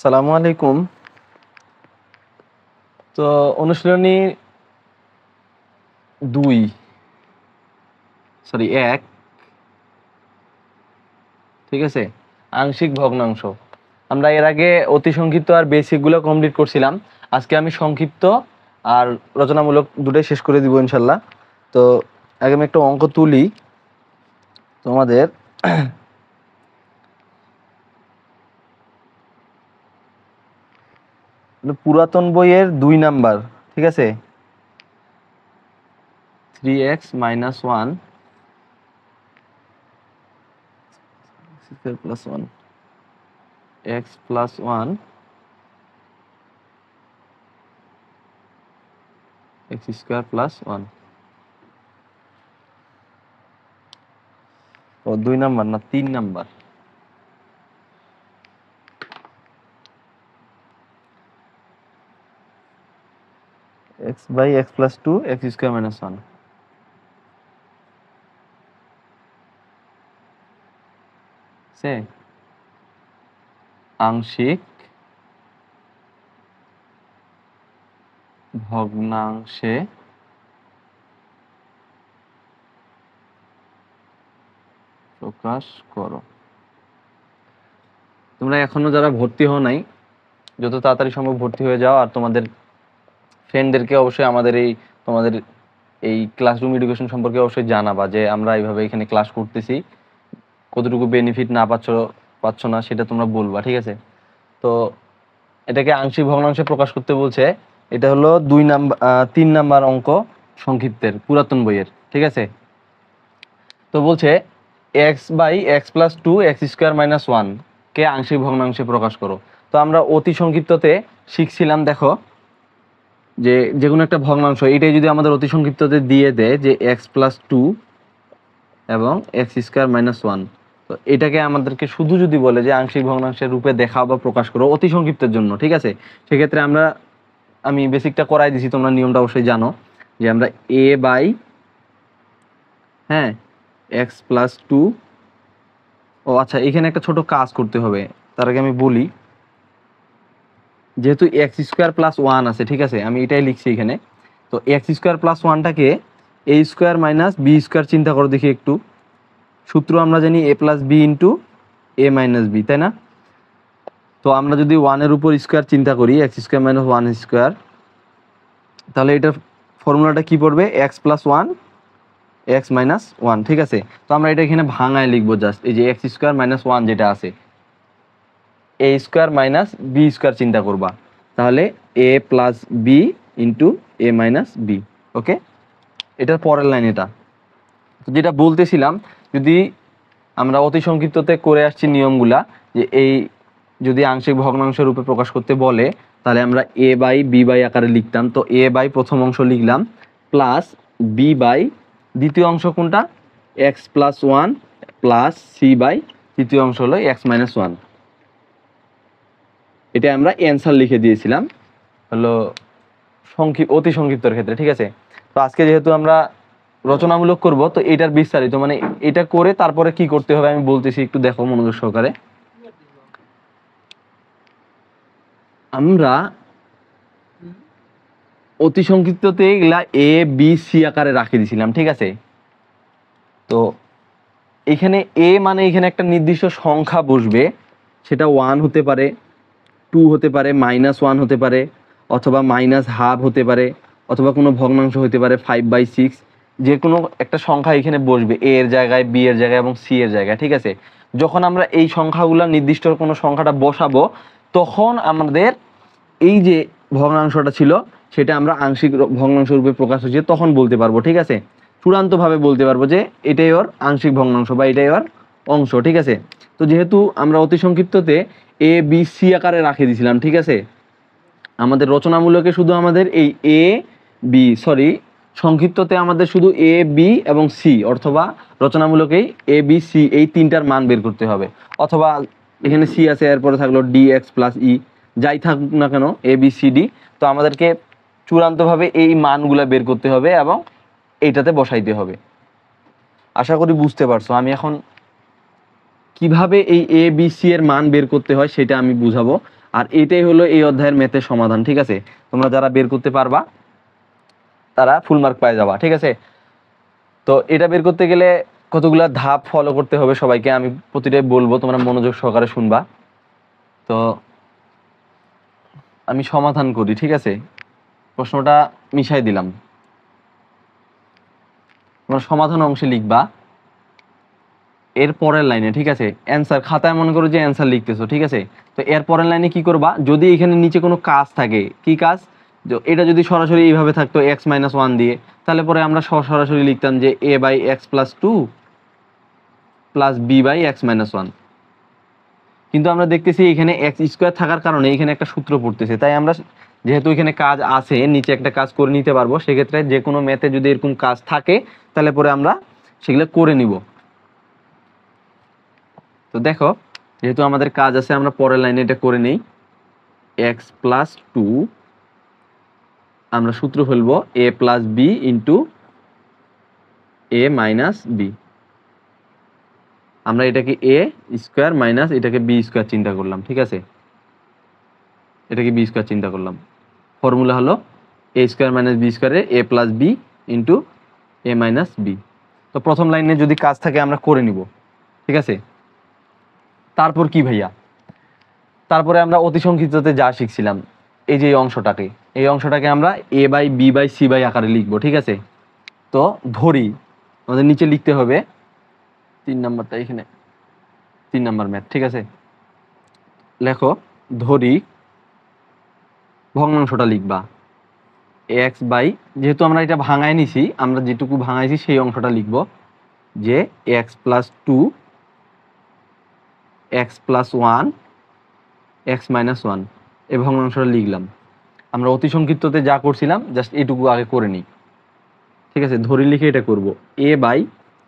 আসসালামু আলাইকুম। তো অনুশীলনী 1, ঠিক আছে, আংশিক ভগ্নাংশ। আমরা এর আগে অতি সংক্ষিপ্ত আর বেসিকগুলো কমপ্লিট করছিলাম। আজকে আমি সংক্ষিপ্ত আর রচনামূলক দুটোই শেষ করে দিব ইনশাল্লাহ। তো আগে আমি একটা অঙ্ক তুলি তোমাদের। পুরাতন বইয়ের 2 নাম্বার, ঠিক আছে, 3x - 1 plus 1 x plus 1 x square plus 1। ও 2 নাম্বার না 3 number. x by x plus 2 x square minus 1। সে আংশিক ভগ্নাংশে প্রকাশ করো। তোমরা এখনো যারা ভর্তি হও নাই, যত তাড়াতাড়ি সম্ভব ভর্তি হয়ে যাও। আর তোমাদের ফ্রেন্ডদেরকে অবশ্যই আমাদের তোমাদের এই ক্লাসরুম এডুকেশন সম্পর্কে অবশ্যই জানাবা যে আমরা এইভাবে এখানে ক্লাস করতেছি, কতটুকু বেনিফিট না পাচ্ছ না সেটা তোমরা বলবা, ঠিক আছে। তো এটাকে আংশিক ভগ্নাংশে প্রকাশ করতে বলছে। এটা হলো 3 নাম্বার অঙ্ক সংক্ষিপ্তের পুরাতন বইয়ের, ঠিক আছে। তো বলছে x by x plus 2 x square minus 1 কে আংশিক ভগ্নাংশে প্রকাশ করো। তো আমরা অতি সংক্ষিপ্ততে শিখছিলাম, দেখো যে কোনো একটা ভগ্নাংশ এটাই যদি আমাদের অতি সংক্ষিপ্ততে দিয়ে দেয় যে x প্লাস 2 এবং x স্কোয়ার মাইনাস 1, তো এটাকে আমাদেরকে শুধু যদি বলে যে আংশিক ভগ্নাংশের রূপে দেখাও বা প্রকাশ করো অতি সংক্ষিপ্তের জন্য, ঠিক আছে, সেক্ষেত্রে আমি বেসিকটা করাই দিছি, তোমরা নিয়মটা অবশ্যই জানো যে আমরা a বাই x প্লাস 2। ও আচ্ছা, এখানে একটা ছোট কাজ করতে হবে, তার আগে আমি বলি, যেহেতু এক্স স্কোয়ার প্লাস 1 আছে, ঠিক আছে, আমি এটাই লিখছি এখানে। তো এক্স স্কোয়ার প্লাস 1টাকে a square minus b square চিন্তা করো দেখি একটু। সূত্র আমরা জানি a plus b into a minus b, তাই না? তো আমরা যদি 1-এর উপর স্কোয়ার চিন্তা করি, এক্স স্কোয়ার মাইনাস 1 স্কোয়ার, তাহলে এটার ফর্মুলাটা কি পড়বে? এক্স প্লাস 1 এক্স মাইনাস 1, ঠিক আছে। তো আমরা এটা এখানে ভাঙায় লিখবো জাস্ট, এই যে এক্স স্কোয়ার মাইনাস 1 যেটা আছে, এ স্কোয়ার মাইনাস বি স্কোয়ার চিন্তা করবা, তাহলে এ plus b into a minus B. ওকে, এটার পরের লাইন এটা। তো যেটা বলতেছিলাম, যদি আমরা অতি সংক্ষিপ্ততে করে আসছি নিয়মগুলা, যে এই যদি আংশিক ভগ্নাংশ রূপে প্রকাশ করতে বলে তাহলে আমরা এ বাই বি বাই আকারে লিখতাম। তো এ বাই প্রথম অংশ লিখলাম প্লাস বি বাই দ্বিতীয় অংশ কোনটা? X plus 1 plus c by তৃতীয় অংশ হলো এক্স মাইনাস 1। এটা আমরা অ্যান্সার লিখে দিয়েছিলাম হলো অতি সংক্ষিপ্তর ক্ষেত্রে, ঠিক আছে। তো আজকে যেহেতু আমরা রচনামূলক করব, তো এটার বিস্তারিত মানে এটা করে তারপরে কি করতে হবে আমি বলতেছি, একটু দেখো মনোযোগ সহকারে। আমরা অতি সংক্ষিপ্ততে এগুলা এ বি সি আকারে রাখি দিছিলাম, ঠিক আছে। তো এখানে এ মানে এখানে একটা নির্দিষ্ট সংখ্যা বসবে, সেটা 1 হতে পারে, 2 হতে পারে, -1 হতে পারে, অথবা -½ হতে পারে, অথবা কোনো ভগ্নাংশ হতে পারে 5/6। যে কোনো একটা সংখ্যা এখানে বসবে এ এর জায়গায়, বি এর জায়গায় এবং সি এর জায়গায়, ঠিক আছে। যখন আমরা এই সংখ্যাগুলো নির্দিষ্ট কোনো সংখ্যাটা বসাবো, তখন আমাদের এই যে ভগ্নাংশটা ছিল সেটা আমরা আংশিক ভগ্নাংশ রূপে প্রকাশ হচ্ছে তখন বলতে পারবো, ঠিক আছে। চূড়ান্তভাবে বলতে পারবো যে এটাই ওর আংশিক ভগ্নাংশ বা এটাই ওর অংশ, ঠিক আছে। তো যেহেতু আমরা অতি সংক্ষিপ্ততে এ বি সি আকারে রাখে দিয়েছিলাম, ঠিক আছে, আমাদের রচনামূলকে শুধু আমাদের এই সংক্ষিপ্ততে আমাদের শুধু এ বি এবং সি, অথবা রচনামূলকেই এ বি সি এই তিনটার মান বের করতে হবে। অথবা এখানে সি আছে, এরপরে থাকলো ডি এক্স প্লাস ই, যাই থাকুক না কেন এ বি সি ডি, তো আমাদেরকে চূড়ান্তভাবে এই মানগুলা বের করতে হবে এবং এইটাতে বসাইতে হবে। আশা করি বুঝতে পারছো। আমি এখন কিভাবে এই এ বি সি এর মান বের করতে হয় সেটা আমি বুঝাবো। আর এটাই হলো এই অধ্যায়ের ম্যাথের সমাধান, ঠিক আছে। তোমরা যারা বের করতে পারবা তারা ফুল মার্ক পাই যাবা, ঠিক আছে। তো এটা বের করতে গেলে কতগুলা ধাপ ফলো করতে হবে সবাইকে, আমি প্রতিটাই বলবো, তোমরা মনোযোগ সহকারে শুনবা। তো আমি সমাধান করি, ঠিক আছে। প্রশ্নটা মিশাই দিলাম, তোমরা সমাধান অংশে লিখবা এর পরের লাইনে, ঠিক আছে। অ্যান্সার খাতায় মনে করো যে অ্যান্সার লিখতেছো, ঠিক আছে। তো এর পরের লাইনে কি করবা, যদি এখানে নিচে কোনো কাজ থাকে, কি কাজ, এটা যদি সরাসরি এইভাবে থাকতো x-1 দিয়ে, তাহলে পরে আমরা সরাসরি লিখতাম যে a/x+2 প্লাস b/x-1। কিন্তু আমরা দেখতেছি এখানে x² থাকার কারণে এখানে একটা সূত্র পড়তেছে, তাই আমরা যেহেতু এখানে কাজ আছে নিচে একটা কাজ করে নিতে পারবো, সেক্ষেত্রে যে কোনো ম্যাথে যদি এরকম কাজ থাকে তাহলে পরে আমরা সেগুলো করে নিব। তো দেখো, যেহেতু আমাদের কাজ আছে আমরা পরের লাইনে এটা করে নেই। x+2 আমরা সূত্র ফেলবো a+b ইন্টু a-b। আমরা এটাকে a² মাইনাস এটাকে b² চিন্তা করলাম, ঠিক আছে। এটাকে b² চিন্তা করলাম। ফর্মুলা হলো a² minus b² a+b into a-b। তো প্রথম লাইনে যদি কাজ থাকে আমরা করে নিব, ঠিক আছে। তারপর কি ভাইয়া, তারপরে আমরা অতি সংক্ষিপ্ততে যা শিখছিলাম, এই যে এই অংশটাকে আমরা a/b/c আকারে লিখবো, ঠিক আছে। তো ধরি আমাদের নিচে লিখতে হবে 3 নাম্বারটা, এখানে 3 নাম্বার ম্যাথ, ঠিক আছে। লেখো, ধরি ভগ্নাংশটা লিখবা যেহেতু আমরা এটা ভাঙায় নিছি, আমরা যেটুকু ভাঙাইছি সেই অংশটা লিখবো যে x+2 x+1 x-1 এই ভগ্নাংশটা লিখলাম। আমরা অতি সংক্ষিপ্ততে যা করছিলাম জাস্ট এইটুকু আগে করে নিই, ঠিক আছে। ধরি লিখে এটা করব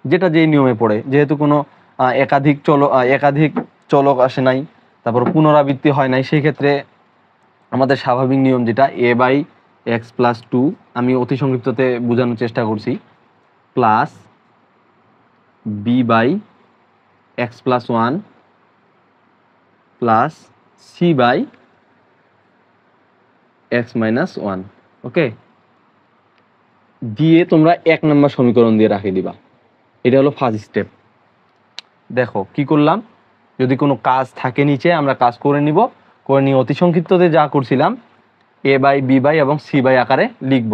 যেটা যেই নিয়মে পড়ে, যেহেতু কোনো একাধিক চলক আসে নাই, তারপর পুনরাবৃত্তি হয় নাই, সেই ক্ষেত্রে আমাদের স্বাভাবিক নিয়ম যেটা a/x+2, আমি অতি সংক্ষিপ্ততে বোঝানোর চেষ্টা করছি, প্লাস b/x+1 প্লাস c/x-1, ওকে। দিয়ে তোমরা 1 নম্বর সমীকরণ দিয়ে রাখে দিবা। এটা হলো ফার্স্ট স্টেপ। দেখো কি করলাম, যদি কোনো কাজ থাকে নিচে আমরা কাজ করে নিব, করে নিয়ে অতি সংক্ষিপ্ততে যা করছিলাম a/b/ এবং c/ আকারে লিখব,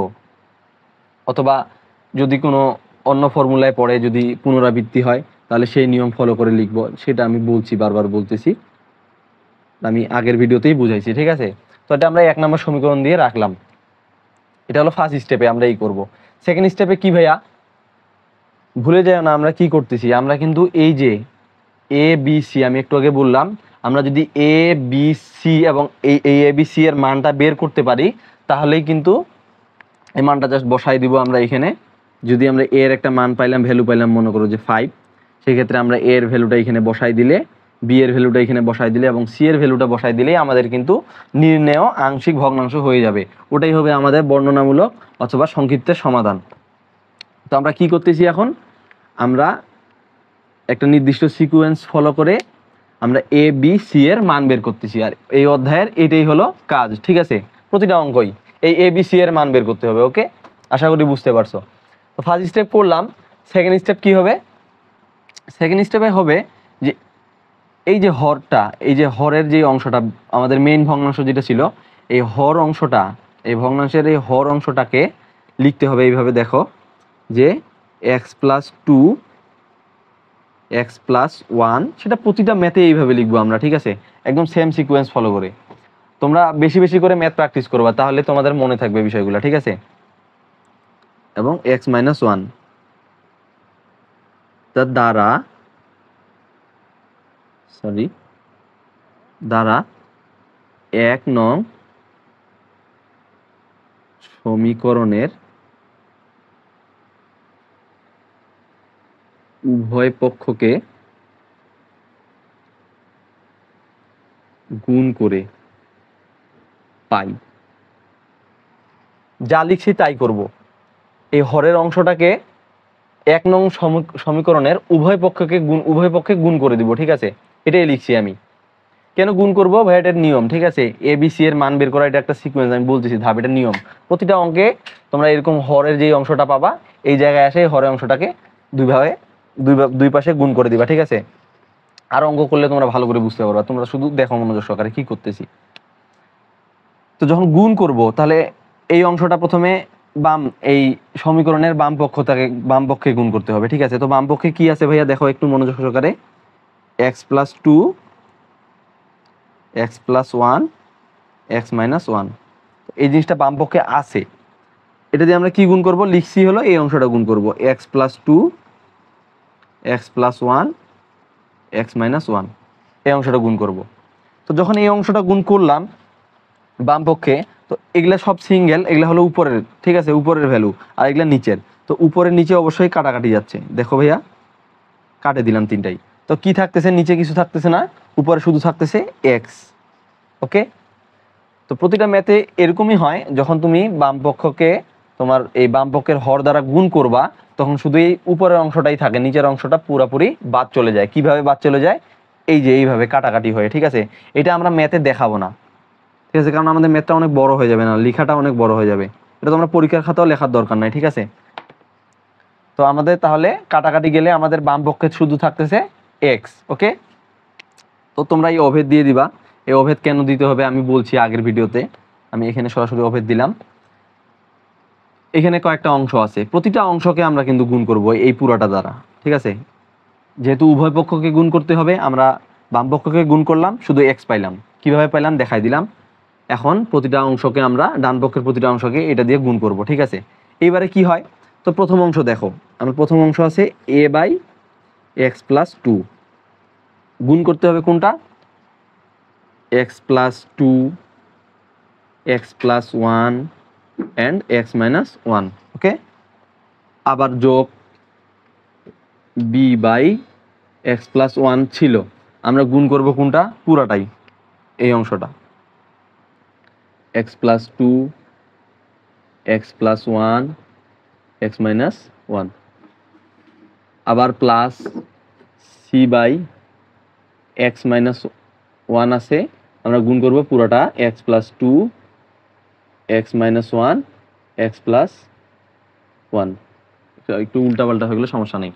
অথবা যদি কোনো অন্য ফর্মুলায় পড়ে যদি পুনরাবৃত্তি হয় তাহলে সেই নিয়ম ফলো করে লিখব, সেটা আমি বলছি, বারবার বলতেছি, আমি আগের ভিডিওতেই বুঝাইছি, ঠিক আছে। তো এটা আমরা 1 নম্বর সমীকরণ দিয়ে রাখলাম। এটা হলো ফার্স্ট স্টেপে আমরা এই করব। সেকেন্ড স্টেপে কি ভাইয়া, ভুলে যায় না আমরা কি করতেছি, আমরা কিন্তু এই যে a/b/c আমি একটু আগে বললাম, আমরা যদি a/b/c এবং এই a/b/c এর মানটা বের করতে পারি তাহলেই কিন্তু এই মানটা জাস্ট বসাই দিব আমরা এখানে। যদি আমরা a এর একটা মান পাইলাম, ভ্যালু পাইলাম, মনে করো যে 5, সেক্ষেত্রে আমরা a এর ভ্যালুটা এখানে বসাই দিলে, b এর ভ্যালুটা এখানে বসাই দিলে এবং c এর ভ্যালুটা বসাই দিলেই আমাদের কিন্তু নির্ণেয় আংশিক ভগ্নাংশ হয়ে যাবে। ওটাই হবে আমাদের বর্ণনামূলক অথবা সংক্ষিপ্তের সমাধান। তো আমরা কি করতেছি এখন, আমরা একটা নির্দিষ্ট সিকোয়েন্স ফলো করে আমরা a/b/c এর মান বের করতেছি, আর এই অধ্যায়ের এটাই হলো কাজ, ঠিক আছে। প্রতিটা অঙ্কই এই a/b/c এর মান বের করতে হবে, ওকে। আশা করি বুঝতে পারছো। তো ফার্স্ট স্টেপ করলাম। সেকেন্ড স্টেপ কি হবে, সেকেন্ড স্টেপে হবে যে এই যে হরটা, এই যে হরের যে অংশটা আমাদের মেইন ভগ্নাংশ যেটা ছিল, এই হর অংশটা, এই ভগ্নাংশের এই হর অংশটাকে লিখতে হবে এইভাবে। দেখো যে x+2 x+1, সেটা প্রতিটা ম্যাথে এইভাবে লিখবো আমরা, ঠিক আছে, একদম সেম সিকোয়েন্স ফলো করে। তোমরা বেশি বেশি করে ম্যাথ প্র্যাকটিস করবা, তাহলে তোমাদের মনে থাকবে বিষয়গুলো, ঠিক আছে। এবং x-1 তার দ্বারা 1 নং সমীকরণের উভয় পক্ষকে গুণ করে পাই। যা লিখছি তাই করব। এই হরের অংশটাকে 1 নং সমীকরণের উভয় পক্ষে গুণ করে দিব, ঠিক আছে, এটাই লিখছি আমি। কেন গুণ করবো ভাই, এটার নিয়ম, ঠিক আছে। এ বি সি এর মান বের করা এটা একটা সিকোয়েন্স, আমি বলতেছি ধাপ, এটা নিয়ম। প্রতিটা অঙ্কে তোমরা এরকম হরের যে অংশটা পাবা এই জায়গায় আসে হরের অংশটাকে দুই পাশে গুণ করে দিবা, ঠিক আছে। আর অঙ্ক করলে তোমরা ভালো করে বুঝতে পারবা, তোমরা শুধু দেখো মনোযোগ সহকারে কি করতেছি। তো যখন গুণ করব তাহলে এই অংশটা প্রথমে এই সমীকরণের বাম পক্ষে গুণ করতে হবে, ঠিক আছে। তো বাম পক্ষে কি আছে ভাইয়া, দেখো একটু মনোযোগ সহকারে, x + 2 x + 1 x - 1, এই জিনিসটা বাম পক্ষে আছে। এটা দিয়ে আমরা কি গুণ করব, লিখছি হলো এই অংশটা গুণ করব, x + 2 x + 1 x - 1, এই অংশটা গুণ করব। তো যখন এই অংশটা গুণ করলাম বাম পক্ষে, তো এগুলা সব সিঙ্গেল, এগুলা হলো উপরের, ঠিক আছে, উপরের ভ্যালু, আর এগুলা নিচের। তো উপরের নিচে অবশ্যই কাটাকাটি যাচ্ছে, দেখো ভাইয়া কাটে দিলাম তিনটাই। তো কি থাকতেছে, নিচে কিছু থাকতেছে না, উপরে শুধু থাকতেছে এক্স। ওকে, তো প্রতিটা ম্যাথে এরকমই হয়, যখন তুমি বাম পক্ষকে তোমার এই বাম পক্ষের হর দ্বারা গুণ করবা তখন শুধু এই উপরের অংশটাই থাকে, নিচের অংশটা পুরোপুরি বাদ চলে যায়। কিভাবে বাদ চলে যায়, এই যে এইভাবে কাটাকাটি হয়ে, ঠিক আছে। এটা আমরা ম্যাথে দেখাবো না, ঠিক আছে, কারণ আমাদের ম্যাথটা অনেক বড় হয়ে যাবে, না লেখাটা অনেক বড় হয়ে যাবে, এটা তোমরা পরীক্ষার খাতাও লেখার দরকার নাই, ঠিক আছে। তো আমাদের তাহলে কাটাকাটি গেলে আমাদের বাম পক্ষে শুধু থাকতেছে এক্স। ওকে, তো তোমরা এই অভেদ দিয়ে দিবা। এই অভেদ কেন দিতে হবে আমি বলছি আগের ভিডিওতে, আমি এখানে সরাসরি অভেদ দিলাম। এখানে কয়েকটা অংশ আছে, প্রতিটা অংশকে আমরা কিন্তু গুণ করব এই পুরাটা দ্বারা, ঠিক আছে। যেহেতু উভয় পক্ষকে গুণ করতে হবে, আমরা বাম পক্ষকে গুণ করলাম, শুধু এক্স পাইলাম। কিভাবে পাইলাম দেখাই দিলাম। এখন প্রতিটা অংশকে আমরা ডান পক্ষের প্রতিটা অংশকে এটা দিয়ে গুণ করব, ঠিক আছে। এইবারে কি হয়, তো প্রথম অংশ দেখো, আমার প্রথম অংশ আছে a/x + 2, গুণ করতে হবে কোনটা, x + 2 x + 1 and x - 1। ওকে, আবার যোগ b/x + 1 ছিল, আমরা গুণ করব কোনটা, পুরাটাই, এই অংশটা, x + 2 x + 1 x - 1, আবার প্লাস c/x - 1 আছে, আমরা গুণ করব পুরাটা, x + 2 x - 1 x + 1। একটু উল্টাপাল্টা হয়ে গেলে সমস্যা নেই।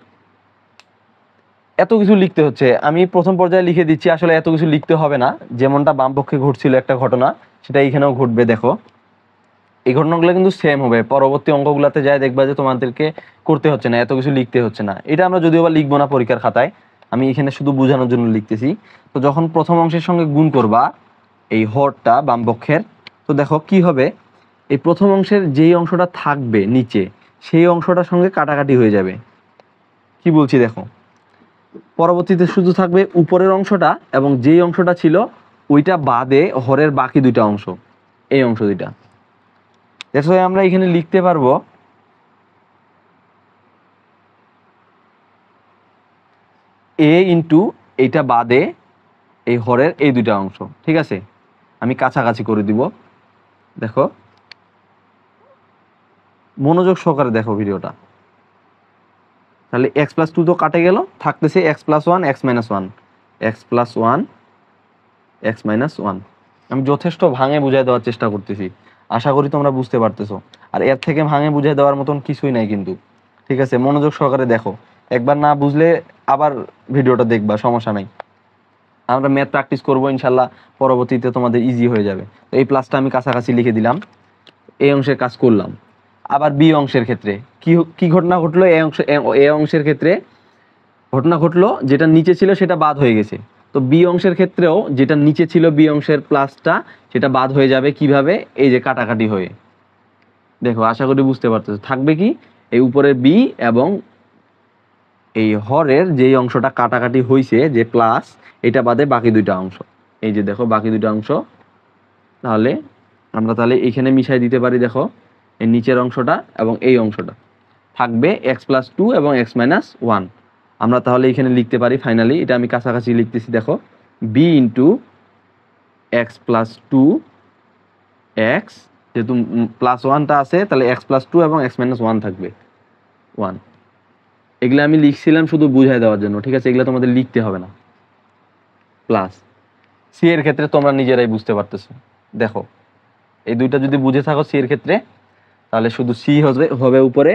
এত কিছু লিখতে হচ্ছে, আমি প্রথম পর্যায়ে লিখে দিচ্ছি, আসলে এত কিছু লিখতে হবে না। যেমনটা বাম পক্ষে ঘটছিল একটা ঘটনা, সেটা এখানেও ঘটবে। দেখো এই ঘটনাগুলো কিন্তু সেম হবে, পরবর্তী অঙ্কগুলোতে যায় দেখবা যে তোমাদেরকে করতে হচ্ছে না, এত কিছু লিখতে হচ্ছে না। এটা আমরা যদিও বা লিখবো না পরীক্ষার খাতায়, আমি এখানে শুধু বোঝানোর জন্য লিখতেছি। তো যখন প্রথম অংশের সঙ্গে গুণ করবা এই হরটা বাম পক্ষের, তো দেখো কি হবে, এই প্রথম অংশের যেই অংশটা থাকবে নিচে সেই অংশটার সঙ্গে কাটাকাটি হয়ে যাবে। কি বলছি দেখো, পরবর্তীতে শুধু থাকবে উপরের অংশটা, এবং যেই অংশটা ছিল ওইটা বাদে হরের বাকি দুইটা অংশ, এই অংশ দুইটা। দেখো আমরা এখানে লিখতে পারবো a ইন্টু এইটা বাদে এই হরের এই দুইটা অংশ, ঠিক আছে। আমি কাছাকাছি করে দিব, দেখো মনোযোগ সহকারে দেখো ভিডিওটা। তাহলে x + 2 তো কাটে গেল, থাকতেছে x + 1 x - 1 x + 1 x - 1। আমি যথেষ্ট ভাঙে বুঝাই দেওয়ার চেষ্টা করতেছি, আশা করি তোমরা বুঝতে পারতেছো। আর এর থেকে ভাঙে বুঝাই দেওয়ার মতন কিছুই নাই কিন্তু, ঠিক আছে। মনোযোগ সহকারে দেখো, একবার না বুঝলে আবার ভিডিওটা দেখবা, সমস্যা নাই। আমরা ম্যাথ প্র্যাকটিস করবো ইনশাল্লাহ, পরবর্তীতে তোমাদের ইজি হয়ে যাবে। তো এই প্লাসটা আমি কাছাকাছি লিখে দিলাম, এই অংশের কাজ করলাম। আবার বি অংশের ক্ষেত্রে কি কি ঘটনা ঘটলো, এ অংশের ক্ষেত্রে ঘটনা ঘটলো, যেটা নিচে ছিল সেটা বাদ হয়ে গেছে। তো বি অংশের ক্ষেত্রেও যেটা নিচে ছিল বি অংশের প্লাসটা, সেটা বাদ হয়ে যাবে কিভাবে, এই যে কাটাকাটি হয়ে। দেখো আশা করি বুঝতে পারতেছো, থাকবে কি এই উপরের বি এবং এই হরের যেই অংশটা কাটাকাটি হয়েছে যে প্লাস, এটা বাদে বাকি দুইটা অংশ, এই যে দেখো বাকি দুইটা অংশ। তাহলে আমরা তাহলে এখানে মিশাই দিতে পারি, দেখো এই নিচের অংশটা এবং এই অংশটা থাকবে x + 2 এবং x - 1। আমরা তাহলে এখানে লিখতে পারি ফাইনালি, এটা আমি কাছাকাছি লিখতেছি, দেখো b ইন্টু x + 2 x, যেহেতু +1টা আছে তাহলে x + 2 এবং x - 1 থাকবে 1। এগুলো আমি লিখছিলাম শুধু বুঝাই দেওয়ার জন্য, ঠিক আছে, এগুলো তোমাদের লিখতে হবে না। প্লাস সি এর ক্ষেত্রে তোমরা নিজেরাই বুঝতে পারতেছো। দেখো এই দুইটা যদি বুঝে থাকো সি এর ক্ষেত্রে, তাহলে শুধু সি হবে উপরে,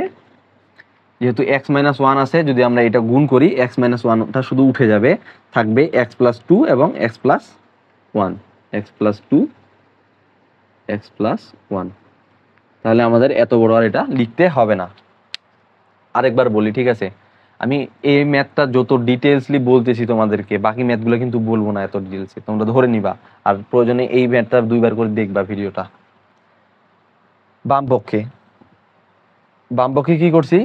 যেহেতু এক্স মাইনাস ওয়ান আছে, যদি আমরা এটা গুণ করি এক্স মাইনাস ওয়ানটা শুধু উঠে যাবে, থাকবে এক্স প্লাস টু এবং x plus one, x plus two x plus one. তাহলে আমাদের এত বড় আর এটা লিখতে হবে না। আরেকবার বলি, ঠিক আছে? আমি এই ম্যাথটা যত ডিটেলসলি বলতেছি তোমাদেরকে, বাকি ম্যাথগুলো কিন্তু বলবো না এত ডিটেলসে, তোমরা ধরে নিবা। আর প্রয়োজনে এই ম্যাথটা দুইবার করে দেখবা ভিডিওটা। বাম পক্ষে কি করছি,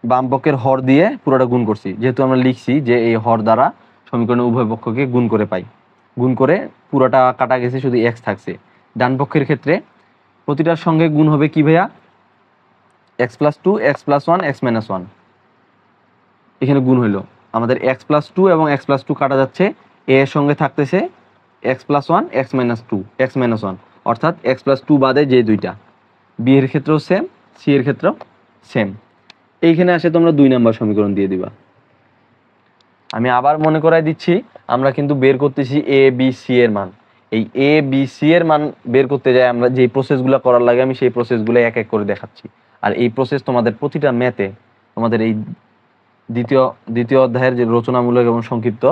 বাম পক্ষের হর দিয়ে পুরোটা গুণ করছি, যেহেতু আমরা লিখছি যে এই হর দ্বারা সমীকরণের উভয় পক্ষকে গুণ করে পাই। গুণ করে পুরোটা কাটা গেছে, শুধু এক্স থাকছে। ডান পক্ষের ক্ষেত্রে প্রতিটার সঙ্গে গুণ হবে কি ভাইয়া, x plus two x plus one x minus one. এখানে গুণ হইলো আমাদের এক্স প্লাস টু এবং এক্স প্লাস টু কাটা যাচ্ছে, এ এর সঙ্গে থাকতেছে x plus one x minus two x minus one, অর্থাৎ এক্স প্লাস টু বাদে যে দুইটা। বি এর ক্ষেত্রেও সেম, সি এর ক্ষেত্রেও সেম। এইখানে আসে তোমরা 2 নম্বর সমীকরণ দিয়ে দিবা। আমি আবার মনে করাই দিচ্ছি, আমরা কিন্তু বের করতেছি এ বি সি এর মান। এই এ বি সি এর মান বের করতে যাই আমরা যে প্রসেসগুলো করার লাগে, আমি সেই প্রসেসগুলো এক এক করে দেখাচ্ছি। আর এই প্রসেস তোমাদের প্রতিটা ম্যাথে, তোমাদের এই দ্বিতীয় অধ্যায়ের যে রচনামূলক এবং সংক্ষিপ্ত,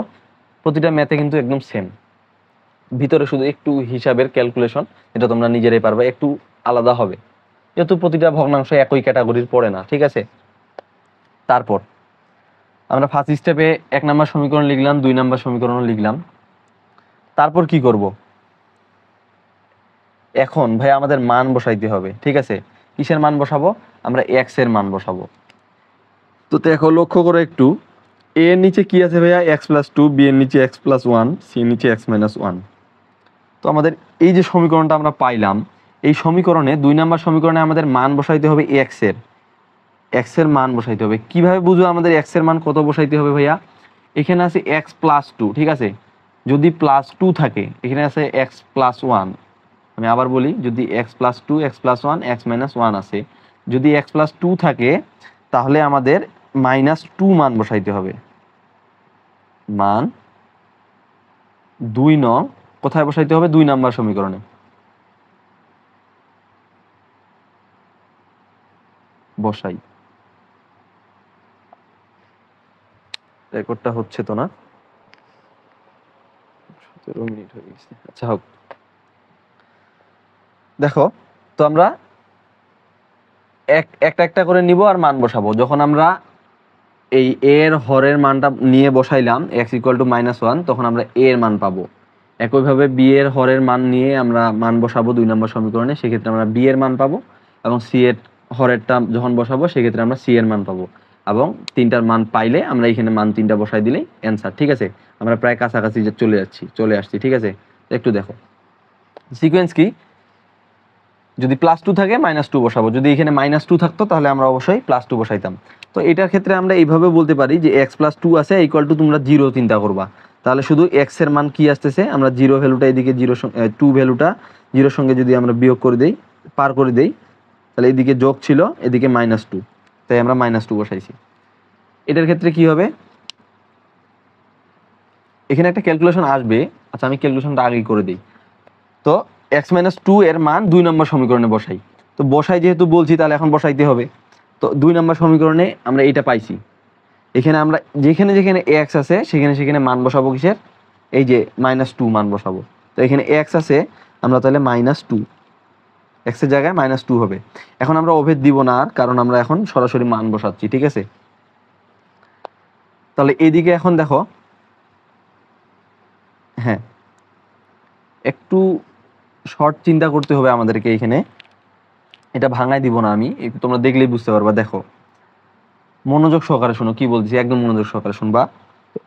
প্রতিটা ম্যাথে কিন্তু একদম সেম। ভিতরে শুধু একটু হিসাবের ক্যালকুলেশন, যেটা তোমরা নিজেরাই পারবে, একটু আলাদা হবে, যেহেতু প্রতিটা ভগ্নাংশ একই ক্যাটাগরির পড়ে না, ঠিক আছে? তারপর আমরা ফার্স্ট স্টেপে 1 নম্বর সমীকরণ লিখলাম, 2 নম্বর সমীকরণও লিখলাম। তারপর কি করব, এখন ভাই আমাদের মান বসাইতে হবে, ঠিক আছে? কিসের মান বসাবো, আমরা এক্স এর মান বসাবো। তো দেখো লক্ষ্য করে একটু, এ এর নিচে কি আছে ভাইয়া, এক্স প্লাস টু, বি এর নিচে এক্স প্লাস ওয়ান, সি এর নিচে এক্স মাইনাস ওয়ান। তো আমাদের এই যে সমীকরণটা আমরা পাইলাম, এই সমীকরণে 2 নম্বর সমীকরণে আমাদের মান বসাইতে হবে এক্স এর মান বসাইতে হবে। কিভাবে বুঝবো আমাদের এক্স এর মান কত বসাইতে হবে ভাইয়া, এখানে আছে এক্স প্লাস টু, ঠিক আছে? যদি প্লাস টু থাকে, এখানে আছে এক্স প্লাস ওয়ান। আমি আবার বলি, যদি x plus two x plus one x minus one আছে, যদি এক্স প্লাস টু থাকে, তাহলে আমাদের মাইনাস টু মান বসাইতে হবে। মান 2 নং কোথায় বসাইতে হবে, 2 নম্বর সমীকরণে। বসাই, রেকর্ডটা হচ্ছে তো না, 17 মিনিট হয়ে গেছে। আচ্ছা হোক, দেখো তো আমরা একটা একটা করে নিব আর মান বসাবো। যখন আমরা এই এ এর হরের মানটা নিয়ে বসাইলাম x equal to minus one, তখন আমরা এ এর মান পাবো। একইভাবে বি এর হরের মান নিয়ে আমরা মান বসাবো 2 নম্বর সমীকরণে, সেক্ষেত্রে আমরা বি এর মান পাবো। এবং সি এর হরেরটা যখন বসাবো, সেক্ষেত্রে আমরা সি এর মান পাবো। এবং তিনটার মান পাইলে আমরা এখানে মান 3টা বসাই দিলেই অ্যান্সার, ঠিক আছে? আমরা প্রায় কাছাকাছি চলে আসছি, ঠিক আছে? একটু দেখো সিকোয়েন্স কি, যদি প্লাস টু থাকে মাইনাস টু বসাবো, যদি এখানে মাইনাস টু থাকতো তাহলে আমরা অবশ্যই প্লাস টু বসাইতাম। তো এটার ক্ষেত্রে আমরা এইভাবে বলতে পারি যে এক্স প্লাস টু আছে ইকুয়াল টু, তোমরা জিরো চিন্তা করবা, তাহলে শুধু এক্স এর মান কি আসতেছে, আমরা জিরো ভ্যালুটা এদিকে টু ভ্যালুটা জিরোর সঙ্গে যদি আমরা বিয়োগ করে দেই, পার করে দেই, তাহলে এদিকে যোগ ছিল, এদিকে মাইনাস টু, তাই আমরা মাইনাস টু বসাইছি। এটার ক্ষেত্রে কি হবে, এখানে একটা ক্যালকুলেশন আসবে। আচ্ছা আমি ক্যালকুলেশনটা আগেই করে দিই। তো এক্স মাইনাস টু এর মান 2 নম্বর সমীকরণে বসাই। তো বসাই যেহেতু বলছি, তাহলে এখন বসাইতে হবে। তো 2 নম্বর সমীকরণে আমরা এটা পাইছি। এখানে আমরা যেখানে যেখানে এক্স আছে সেখানে সেখানে মান বসাবো কিসের, এই যে মাইনাস টু মান বসাবো। তো এখানে এক্স আছে, আমরা তাহলে মাইনাস টু, এক্সের জায়গায় মাইনাস টু হবে। এখন আমরা অভেদ দিব না আর, কারণ আমরা এখন সরাসরি মান বসাচ্ছি, ঠিক আছে? তাহলে এদিকে এখন দেখো, হ্যাঁ একটু শর্ট চিন্তা করতে হবে আমাদেরকে এখানে, এটা ভাঙাই দিব না আমি, তোমরা দেখলেই বুঝতে পারবা। দেখো মনোযোগ সহকারে শোনো কি বলছি, একদম মনোযোগ সহকারে শুনবা।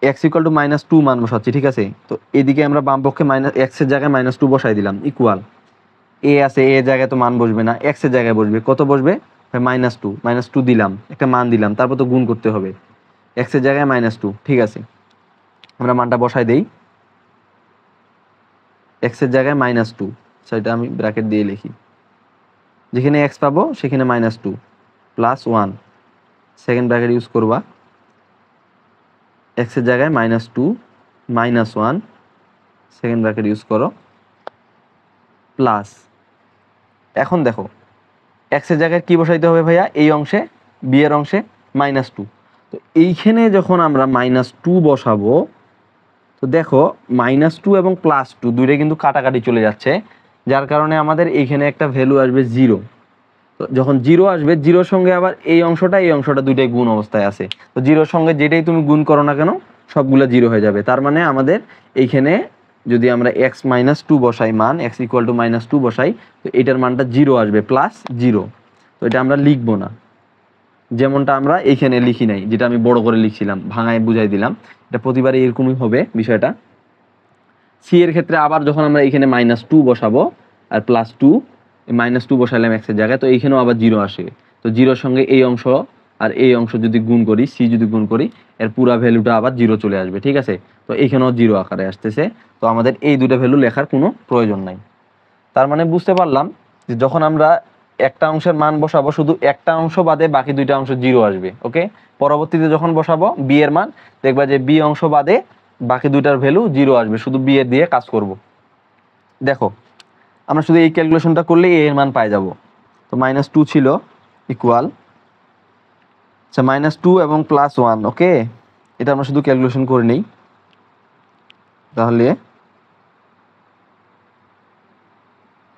X equal to minus two মান বসাচ্ছি, ঠিক আছে? তো এদিকে আমরা বাম পক্ষে মাইনাস এক্স এর জায়গায় মাইনাস টু বসাই দিলাম, ইকুয়াল এ আছে, এ জায়গায় তো মান বসবে না, এক্স এর জায়গায় বসবে, কত বসবে, মাইনাস টু দিলাম, একটা মান দিলাম, তারপর তো গুণ করতে হবে, এক্স এর জায়গায় মাইনাস টু, ঠিক আছে? আমরা মানটা বসাই দেই, এক্স এর জায়গায় মাইনাস টু, সেটা আমি ব্র্যাকেট দিয়ে লিখি, যেখানে এক্স পাবো সেখানে minus two plus one, second bracket use করবা, এক্স এর জায়গায় minus two minus one second bracket use করো প্লাস, এখন দেখো এক্সের জায়গায় কি বসাইতে হবে ভাইয়া, এই অংশে বি এর অংশে -2। তো এইখানে যখন আমরা -2 বসাবো, তো দেখো -2 এবং +2 দুইটাই কিন্তু কাটাকাটি চলে যাচ্ছে, যার কারণে আমাদের এইখানে একটা ভ্যালু আসবে 0। তো যখন 0 আসবে, 0-র সঙ্গে আবার এই অংশটা দুইটাই গুণ অবস্থায় আছে। তো 0-র সঙ্গে যেটাই তুমি গুণ করো না কেন সবগুলো 0 হয়ে যাবে। তার মানে আমাদের এইখানে যদি আমরা x-2 বসাই, মান x = -2 বসাই, তো এটার মানটা 0 আসবে, +0। তো এটা আমরা লিখবো না, যেমনটা আমরা এইখানে লিখি নাই, যেটা আমি বড় করে লিখছিলাম, ভাঙায় বুঝাই দিলাম। এটা প্রতিবারে এরকমই হবে বিষয়টা। সি এর ক্ষেত্রে আবার যখন আমরা এখানে -2 বসাবো আর +2, -2 বসাইলাম x এর জায়গায়, তো এইখানেও আবার 0 আসে। তো 0-র সঙ্গে এই অংশ আর এই অংশ যদি গুণ করি, সি যদি গুণ করি, এর পুরা ভ্যালুটা আবার 0 চলে আসবে, ঠিক আছে। তো এইখানেও 0 আকারে আসতেছে। তো আমাদের এই দুটো ভ্যালু লেখার কোনো প্রয়োজন নাই। তার মানে বুঝতে পারলাম যে যখন আমরা একটা অংশের মান বসাবো, শুধু একটা অংশ বাদে বাকি দুইটা অংশ 0 আসবে, ওকে। পরবর্তীতে যখন বসাবো বি এর মান, দেখবা যে বি অংশ বাদে বাকি দুইটার ভ্যালু 0 আসবে, শুধু বি এর দিয়ে কাজ করব। দেখো আমরা শুধু এই ক্যালকুলেশনটা করলেই এর মান পাই যাব। তো -2 ছিল ইকুয়াল, আচ্ছা -2 এবং +1, ওকে। এটা আমরা শুধু ক্যালকুলেশন করে নেই, তাহলে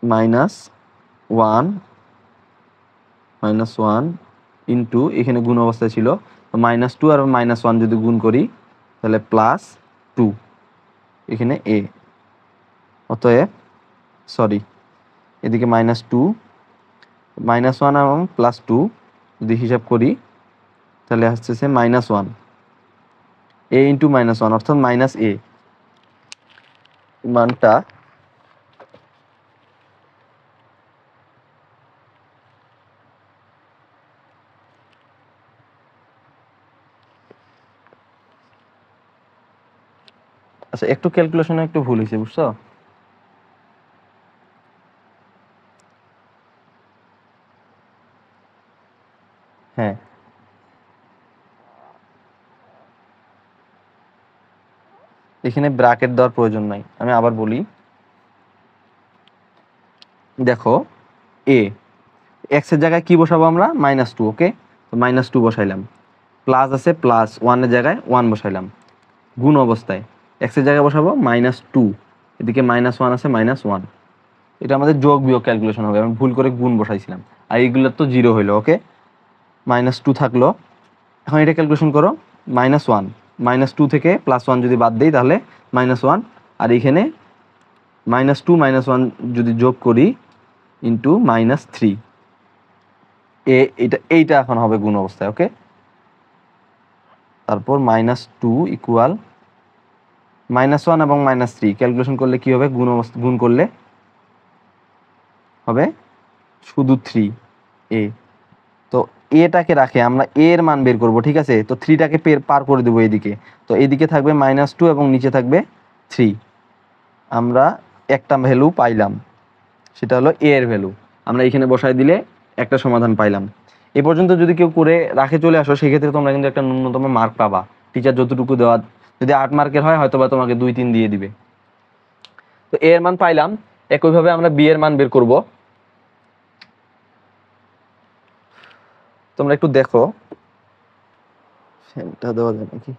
-1 ইন্টু, এখানে গুণ অবস্থায় ছিল, তো -2 আর -1 যদি গুণ করি তাহলে +2, এখানে এ, অতএব সরি এদিকে -2, -1 এবং +2 যদি হিসাব করি তাহলে আসতেছে -1, এ ইন্টু -1 অর্থাৎ -a মানটা আচ্ছা একটু ক্যালকুলেশনে একটু ভুল হয়েছে, বুঝছো? হ্যাঁ, এখানে ব্র্যাকেট দেওয়ার প্রয়োজন নাই, আমি আবার বলি। দেখো এ এক্স এর জায়গায় কি বসাবো আমরা, -2, ওকে। তো -2 বসাইলাম, প্লাস আছে +1 এর জায়গায় 1 বসাইলাম, গুণ অবস্থায় এক্স এর জায়গায় বসাবো -2, এদিকে -1 আছে -1। এটা আমাদের যোগ বিয়োগ ক্যালকুলেশন হবে, আমি ভুল করে গুণ বসাইছিলাম, আর এইগুলোর তো 0 হইলো, ওকে। -2 থাকলো, এখন এটা ক্যালকুলেশন করো, -1, -2 থেকে +1 যদি বাদ দেই তাহলে -1, আর এখানে -2 -1 যদি যোগ করি ইন্টু -3, এইটা এখন হবে গুণ অবস্থায়, ওকে। তারপর -2 ইকুয়াল -1 এবং -3 ক্যালকুলেশন করলে কি হবে, গুণ করলে হবে শুধু 3a। তো এটাকে রাখে আমরা এর মান বের করব, ঠিক আছে। তো 3টাকে পার করে দেবো এদিকে, তো এদিকে থাকবে -2 এবং নিচে থাকবে 3। আমরা একটা ভ্যালু পাইলাম, সেটা হলো এ এর ভ্যালু। আমরা এখানে বসায় দিলে একটা সমাধান পাইলাম। এ পর্যন্ত যদি কেউ করে রাখে চলে আসো, সেক্ষেত্রে তোমরা কিন্তু একটা ন্যূনতম মার্ক পাবা। টিচার যতটুকু দেওয়া, যদি 8 মার্কের হয় হয়তো বা তোমাকে 2-3 দিয়ে দিবে। তো এ এর মান পাইলাম, একইভাবে আমরা বি এর মান বের করব। তোমরা একটু দেখো ফ্যানটা দেওয়া যায় নাকি।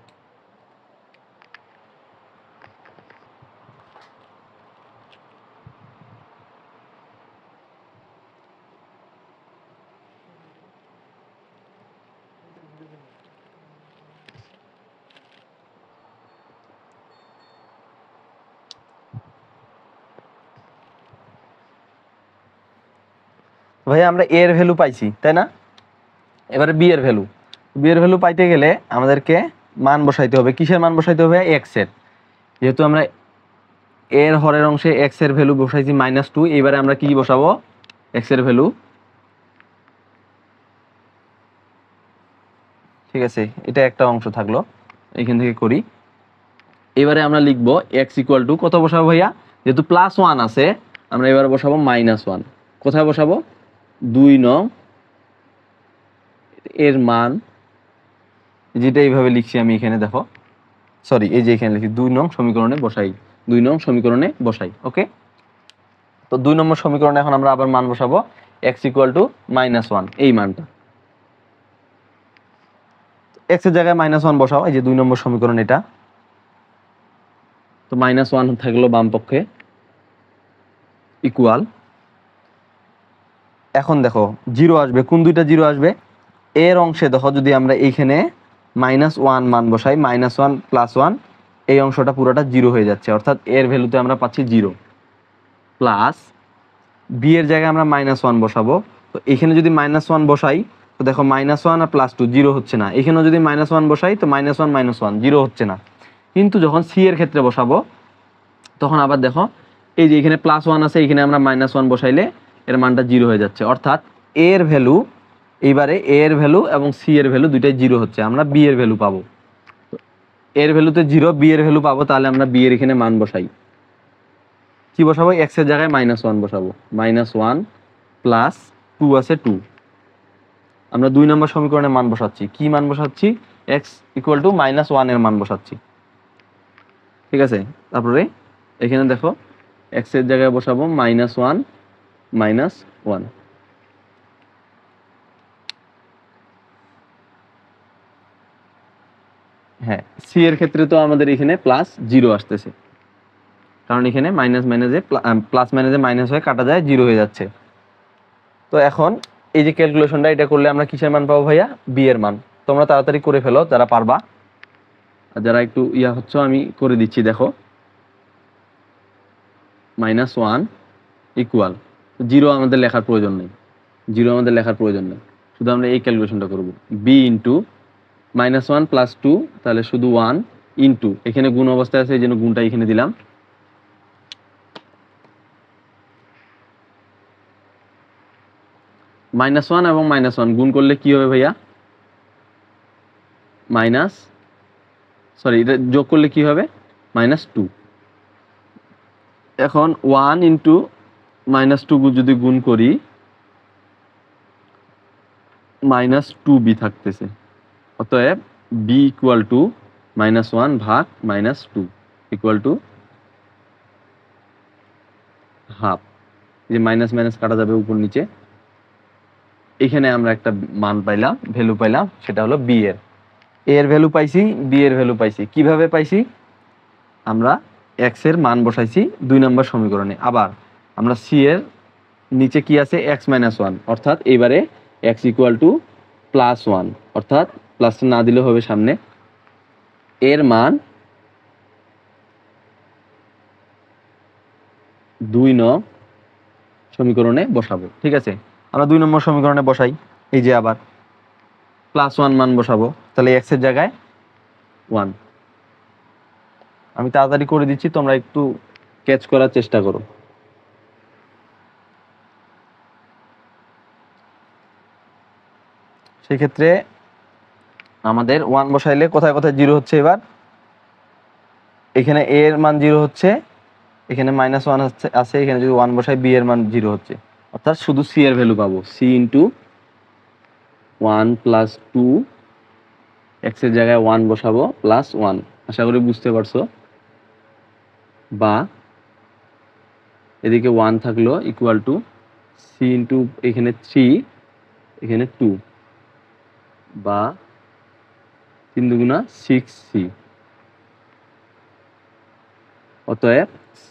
ভাই আমরা এ এর ভ্যালু পাইছি, তাই না? এবারে বি এর ভ্যালু পাইতে গেলে আমাদেরকে মান বসাইতে হবে। কিসের মান বসাইতে হবে, এক্স এর। যেহেতু আমরা এর হরের অংশে এক্স এর ভ্যালু বসাইছি -2, এবারে আমরা কি বসাবো, এক্স এর ভ্যালু, ঠিক আছে। এটা একটা অংশ থাকলো, এখান থেকে করি। এবারে আমরা লিখবো এক্স ইকুয়াল টু কত বসাবো ভাইয়া, যেহেতু +1 আছে আমরা এবারে বসাবো -1। কোথায় বসাবো, 2 নং এর মান, যেটা এইভাবে লিখছি আমি এখানে, দেখো সরি এই যে এখানে লিখি 2 নং সমীকরণে বসাই 2 নং সমীকরণে বসাই। ওকে, তো 2 নম্বর সমীকরণে এখন আমরা আবার মান বসাবো x = -1, এই মানটা। x এর জায়গায় -1 বসাও, এই যে 2 নম্বর সমীকরণ এটা। তো -1 থাকলো বাম পক্ষে, ইকুয়াল, এখন দেখো 0 আসবে, কোন দুইটা 0 আসবে? এর অংশে দেখো যদি আমরা এইখানে -1 মান বসাই, -1 + 1, এই অংশটা পুরোটা 0 হয়ে যাচ্ছে, অর্থাৎ এর ভ্যালুতে আমরা পাচ্ছি 0, প্লাস বি এর জায়গায় আমরা -1 বসাবো। তো এখানে যদি -1 বসাই, তো দেখো -1 আর +2 0 হচ্ছে না। এখানেও যদি -1 বসাই, তো -1 -1 0 হচ্ছে না। কিন্তু যখন সি এর ক্ষেত্রে বসাবো, তখন আবার দেখো এই যে এখানে +1 আছে, এখানে আমরা -1 বসাইলে এর মানটা 0 হয়ে যাচ্ছে, অর্থাৎ এর ভ্যালু, এইবারে এ এর ভ্যালু এবং সি এর ভ্যালু দুইটাই 0 হচ্ছে, আমরা বি এর ভ্যালু পাবো। এর ভ্যালুতে 0, বি এর ভ্যালু পাবো, তাহলে আমরা বি এর এখানে মান বসাই। কি বসাবো? এক্স এর জায়গায় -1 বসাবো, -1 + 2 আছে 2। আমরা 2 নম্বর সমীকরণে মান বসাচ্ছি, কি মান বসাচ্ছি? x = -1 এর মান বসাচ্ছি, ঠিক আছে। তারপরে এখানে দেখো x এর জায়গায় বসাবো -1 -1। হ্যাঁ, সি এর ক্ষেত্রে তো আমাদের এখানে +0 আসতেছে, কারণ এখানে মাইনাস মাইনাসে প্লাস মাইনাসে মাইনাস হয়ে কাটা যায়, 0 হয়ে যাচ্ছে। তো এখন এই যে ক্যালকুলেশনটা, এটা করলে আমরা কিসের মান পাবো ভাইয়া? বি এর মান। তোমরা তাড়াতাড়ি করে ফেলো যারা পারবা, আর যারা একটু হচ্ছে আমি করে দিচ্ছি। দেখো -1 ইকুয়াল 0, আমাদের লেখার প্রয়োজন নেই, 0 আমাদের লেখার প্রয়োজন নেই, শুধু আমরা এই ক্যালকুলেশনটা করব। বি ইন্টু -1 + 2, তাহলে শুধু 1 ইন্টু, এখানে গুণ অবস্থায় আছে এই জন্য গুণটা এখানে দিলাম, -1 এবং -1 গুণ করলে কি হবে ভাইয়া? এটা যোগ করলে কি হবে? -2। এখন 1 ইন্টু -2 যদি গুণ করি, -2b থাকতেছে, অতএব b = -1 ভাগ -2 = হাফ। যে মাইনাস মাইনাস কাটা যাবে উপর নিচে, এখানে আমরা একটা মান পাইলাম, ভ্যালু পাইলাম, সেটা হলো বি এর। এর ভ্যালু পাইছি, বি এর ভ্যালু পাইছি। কিভাবে পাইছি? আমরা এক্স এর মান বসাইছি 2 নম্বর সমীকরণে। আবার আমরা সি এর নিচে কি আছে? x - 1, অর্থাৎ এবারে x = +1, অর্থাৎ প্লাসটা না দিলে হবে সামনে, এর মান 2 নং সমীকরণে বসাবো, ঠিক আছে। আমরা 2 নম্বর সমীকরণে বসাই, এই যে আবার +1 মান বসাবো, তাহলে x এর জায়গায় 1। আমি তাড়াতাড়ি করে দিচ্ছি, তোমরা একটু ক্যাচ করার চেষ্টা করো। সেক্ষেত্রে আমাদের 1 বসাইলে কোথায় কোথায় 0 হচ্ছে? এবার এখানে a এর মান 0 হচ্ছে, এখানে -1 আছে, এখানে যদি 1 বসাই b এর মান 0 হচ্ছে, অর্থাৎ শুধু c এর ভ্যালু পাবো, c * 1 + 2, x এর জায়গায় 1 বসাবো, +1। আশা করি বুঝতে পারছো। বা এদিকে 1 থাকলো ইকুয়াল টু c ইন্টু এখানে 3, এখানে 2, বা 3 দুগুণা 6c। অতএব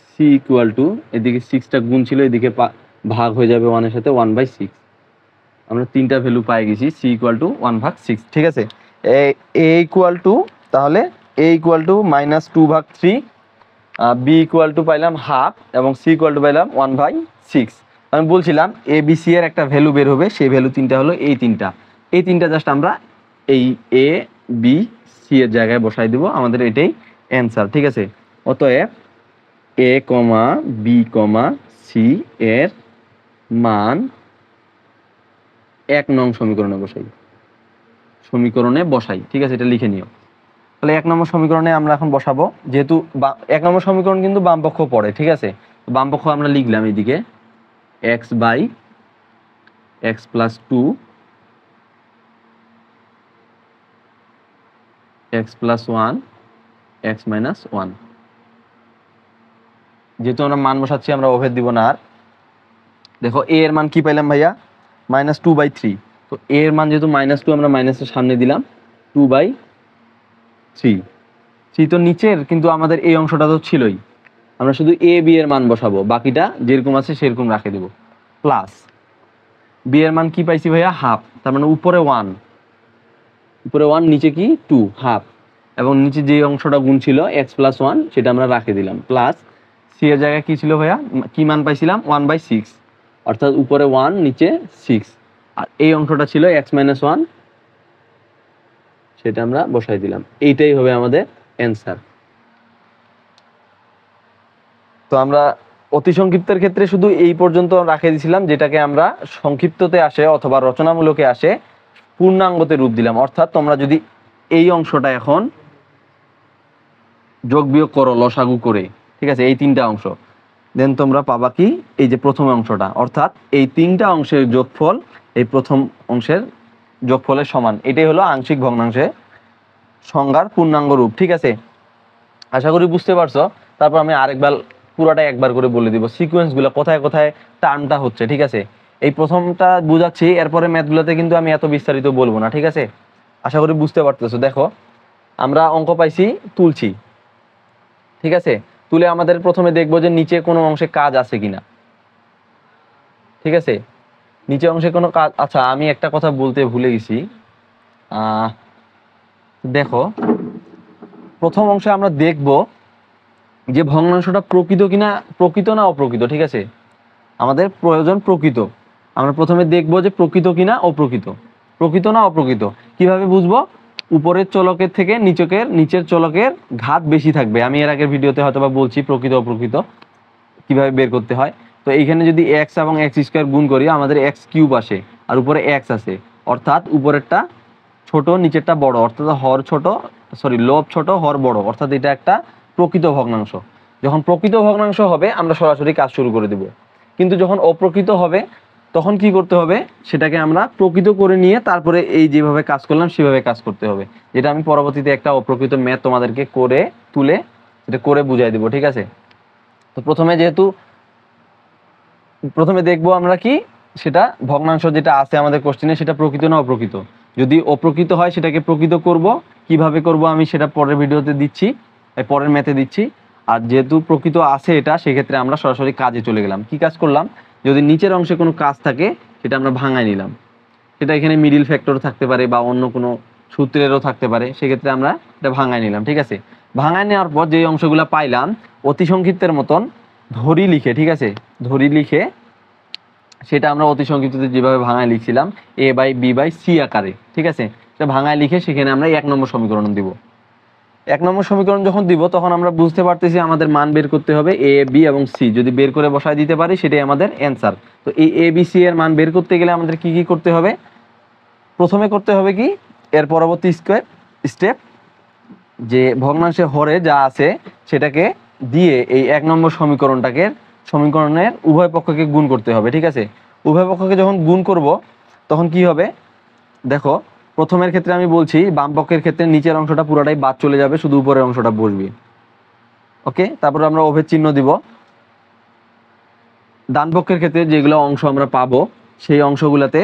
c = এদিকে 6টা গুণ ছিল, এদিকে ভাগ হয়ে যাবে 1 এর সাথে, 1/6। আমরা 3টা ভ্যালু পেয়ে গেছি, c = 1/6, ঠিক আছে। a তাহলে a = -2/3, b পাইলাম হাফ, এবং c পাইলাম 1/6। আমি বলছিলাম এ বি সি এর একটা ভ্যালু বের হবে, সেই ভ্যালু 3টা হলো এই 3টা। এই 3টা জাস্ট আমরা এই এ বি সি এর জায়গায় বসাই দেব, আমাদের এটাই অ্যান্সার, ঠিক আছে। অতএব a, b, c এর মান 1 নং সমীকরণে বসাই, ঠিক আছে। এটা লিখে নিও। তাহলে 1 নম্বর সমীকরণে আমরা এখন বসাবো, যেহেতু 1 নম্বর সমীকরণ কিন্তু বাম পক্ষ পড়ে, ঠিক আছে। বাম পক্ষ আমরা লিখলাম এইদিকে x + 2, x + 1, x - 1। যেহেতু আমরা মান বসাচ্ছি আমরা ওভার দিব না আর। দেখো এ এর মান কি পাইলাম ভাইয়া, -2/3। তো এ এর মান যেহেতু -2, আমরা মাইনাসের সামনে দিলাম 2/3। তো নিচের কিন্তু আমাদের এই অংশটা তো ছিলই, আমরা শুধু এ বি এর মান বসাবো, বাকিটা যেরকম আছে সেরকম রাখে দেব। প্লাস বি এর মান কি পাইছি ভাইয়া, হাফ। তার মানে উপরে 1, নিচে কি 2, হাফ। এবং নিচে যে অংশটা গুণ ছিল x+1 সেটা আমরা রাখে দিলাম। প্লাস সি এর জায়গায় কি ছিল ভাইয়া, কি মান পাইছিলাম 1/6, অর্থাৎ উপরে 1 নিচে 6। আর এই অংশটা ছিল x-1, সেটা আমরা বসাই দিলাম। এইটাই হবে আমাদের অ্যান্সার। তো আমরা অতি সংক্ষিপ্তের ক্ষেত্রে শুধু এই পর্যন্ত রাখে দিয়েছিলাম, যেটাকে আমরা সংক্ষিপ্ততে আসে অথবা রচনামূলকে আসে পূর্ণাঙ্গতে রূপ দিলাম। অর্থাৎ তোমরা যদি এই অংশটা এখন যোগ বিয়োগ করো লসাগু করে, ঠিক আছে, এই 3টা অংশ, দেন তোমরা পাবা কি, এই যে প্রথম অংশটা, অর্থাৎ এই 3টা অংশের যোগফল এই প্রথম অংশের যোগফলের সমান। এটাই হলো আংশিক ভগ্নাংশের সংজ্ঞার পূর্ণাঙ্গ রূপ। ঠিক আছে, আশা করি বুঝতে পারছো। তারপর আমি আরেকবার পুরোটা একবার করে বলে দিব সিকোয়েন্সগুলো কোথায় কোথায় টার্মটা হচ্ছে। ঠিক আছে, এই প্রথমটা বুঝাচ্ছি, এরপরে ম্যাথগুলোতে কিন্তু আমি এত বিস্তারিত বলবো না। ঠিক আছে, আশা করি বুঝতে পারতেছো। দেখো আমরা অঙ্ক পাইছি, তুলছি। ঠিক আছে, তুলে আমাদের প্রথমে দেখবো যে নিচে কোনো অংশে কাজ আছে কিনা। ঠিক আছে, নিচে অংশে কোনো কাজ, আচ্ছা আমি একটা কথা বলতে ভুলে গেছি। দেখো প্রথম অংশে আমরা দেখব যে ভগ্নাংশটা প্রকৃত কিনা, প্রকৃত না অপ্রকৃত। ঠিক আছে, আমাদের প্রয়োজন প্রকৃত। আমরা প্রথমে দেখব যে প্রকৃত কিনা অপ্রকৃত, প্রকৃত না অপ্রকৃত। কিভাবে বুঝবো, উপরের চলকের থেকে নিচের চলকের ঘাত বেশি থাকবে। আমি এর আগের ভিডিওতে হয়তো বা বলছি প্রকৃত অপ্রকৃত কিভাবে বের করতে হয়। তো এইখানে যদি এক্স এবং x² গুণ করি আমাদের x³ আসে, আর উপরে x আছে, অর্থাৎ উপরেরটা ছোট নিচেরটা বড়, অর্থাৎ হর ছোট, লব ছোট হর বড়, অর্থাৎ এটা একটা প্রকৃত ভগ্নাংশ। যখন প্রকৃত ভগ্নাংশ হবে আমরা সরাসরি কাজ শুরু করে দেব। কিন্তু যখন অপ্রকৃত হবে তখন কি করতে হবে, সেটাকে আমরা প্রকৃত করে নিয়ে তারপরে এই যেভাবে কাজ করলাম সেভাবে কাজ করতে হবে, যেটা আমি পরবর্তীতে একটা অপ্রকৃত ম্যাথ তোমাদেরকে করে তুলে এটা করে বুঝাই দেবো। ঠিক আছে, তো প্রথমে দেখবো আমরা কি, সেটা ভগ্নাংশ যেটা আছে আমাদের কোশ্চেনে সেটা প্রকৃত না অপ্রকৃত। যদি অপ্রকৃত হয় সেটাকে প্রকৃত করব, কিভাবে করব আমি সেটা পরের ভিডিওতে দিচ্ছি, পরের ম্যাথে দিচ্ছি। আর যেহেতু প্রকৃত আছে এটা, সেক্ষেত্রে আমরা সরাসরি কাজে চলে গেলাম। কি কাজ করলাম, যদি নিচের অংশে কোনো কাজ থাকে সেটা আমরা ভাঙায় নিলাম। সেটা এখানে মিডিল ফ্যাক্টর থাকতে পারে বা অন্য কোনো সূত্রেরও থাকতে পারে, সেক্ষেত্রে আমরা এটা ভাঙায় নিলাম। ঠিক আছে, ভাঙায় নেওয়ার পর যে অংশগুলো পাইলাম অতি সংক্ষিপ্তের মতন ধরি লিখে, ঠিক আছে, ধরি লিখে সেটা আমরা অতি সংক্ষিপ্ততে যেভাবে ভাঙায় লিখছিলাম a/b/c আকারে। ঠিক আছে, সেটা ভাঙায় লিখে সেখানে আমরা 1 নম্বর সমীকরণ দিব। 1 নম্বর সমীকরণ যখন দিব তখন আমরা বুঝতে পারতেছি আমাদের মান বের করতে হবে a, b এবং c। যদি বের করে বসায় দিতে পারি সেটাই আমাদের অ্যান্সার। তো এই a, b, c এর মান বের করতে গেলে আমাদের কি কি করতে হবে, প্রথমে করতে হবে কি, এর পরবর্তী স্টেপ যে ভগ্নাংশে হরে যা আছে সেটাকে দিয়ে এই 1 নম্বর সমীকরণের উভয় পক্ষকে গুণ করতে হবে। ঠিক আছে, উভয় পক্ষকে যখন গুণ করব তখন কি হবে, দেখো প্রথমের ক্ষেত্রে আমি বলছি বাম পক্ষের ক্ষেত্রে নিচের অংশটা পুরোটাই বাদ চলে যাবে, শুধু উপরের অংশটা বসবে। ওকে, তারপরে আমরা ওভের চিহ্ন দিব। ডান পক্ষের ক্ষেত্রে যেগুলো অংশ আমরা পাবো সেই অংশগুলোতে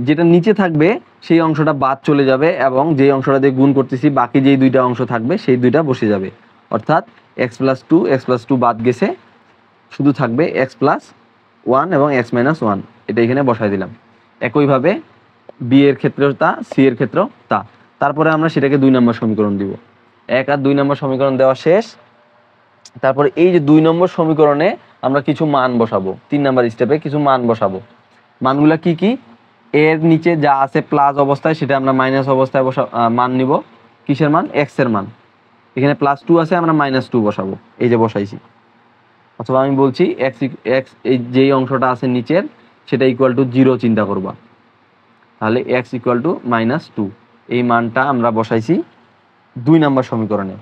যেটা নিচে থাকবে সেই অংশটা বাদ চলে যাবে, এবং যে অংশটা দিয়ে গুণ করতেছি বাকি যেই 2টা অংশ থাকবে সেই 2টা বসে যাবে। অর্থাৎ x+2 বাদ গেছে, শুধু থাকবে x+1 এবং x-1, এটা এখানে বসাই দিলাম। একইভাবে বি এর ক্ষেত্রেও তা, সি এর ক্ষেত্রেও তা। তারপরে আমরা সেটাকে 2 নম্বর সমীকরণ দিব। 1 আর 2 নম্বর সমীকরণ দেওয়া শেষ। তারপরে এই যে 2 নম্বর সমীকরণে আমরা কিছু মান বসাবো, 3 নম্বর স্টেপে কিছু মান বসাবো। মানগুলা কি কি, এর নিচে যা আছে প্লাস অবস্থায় সেটা আমরা মাইনাস অবস্থায় মান নিব। কিসের মান, এক্স এর মান। এখানে +2 আছে, আমরা -2 বসাবো, এই যে বসাইছি। অথবা আমি বলছি এক্স এই যেই অংশটা আছে নিচের সেটা =0 চিন্তা করবা, তাহলে x =-2 এই মানটা আমরা বসাইছি 2 নম্বর সমীকরণে।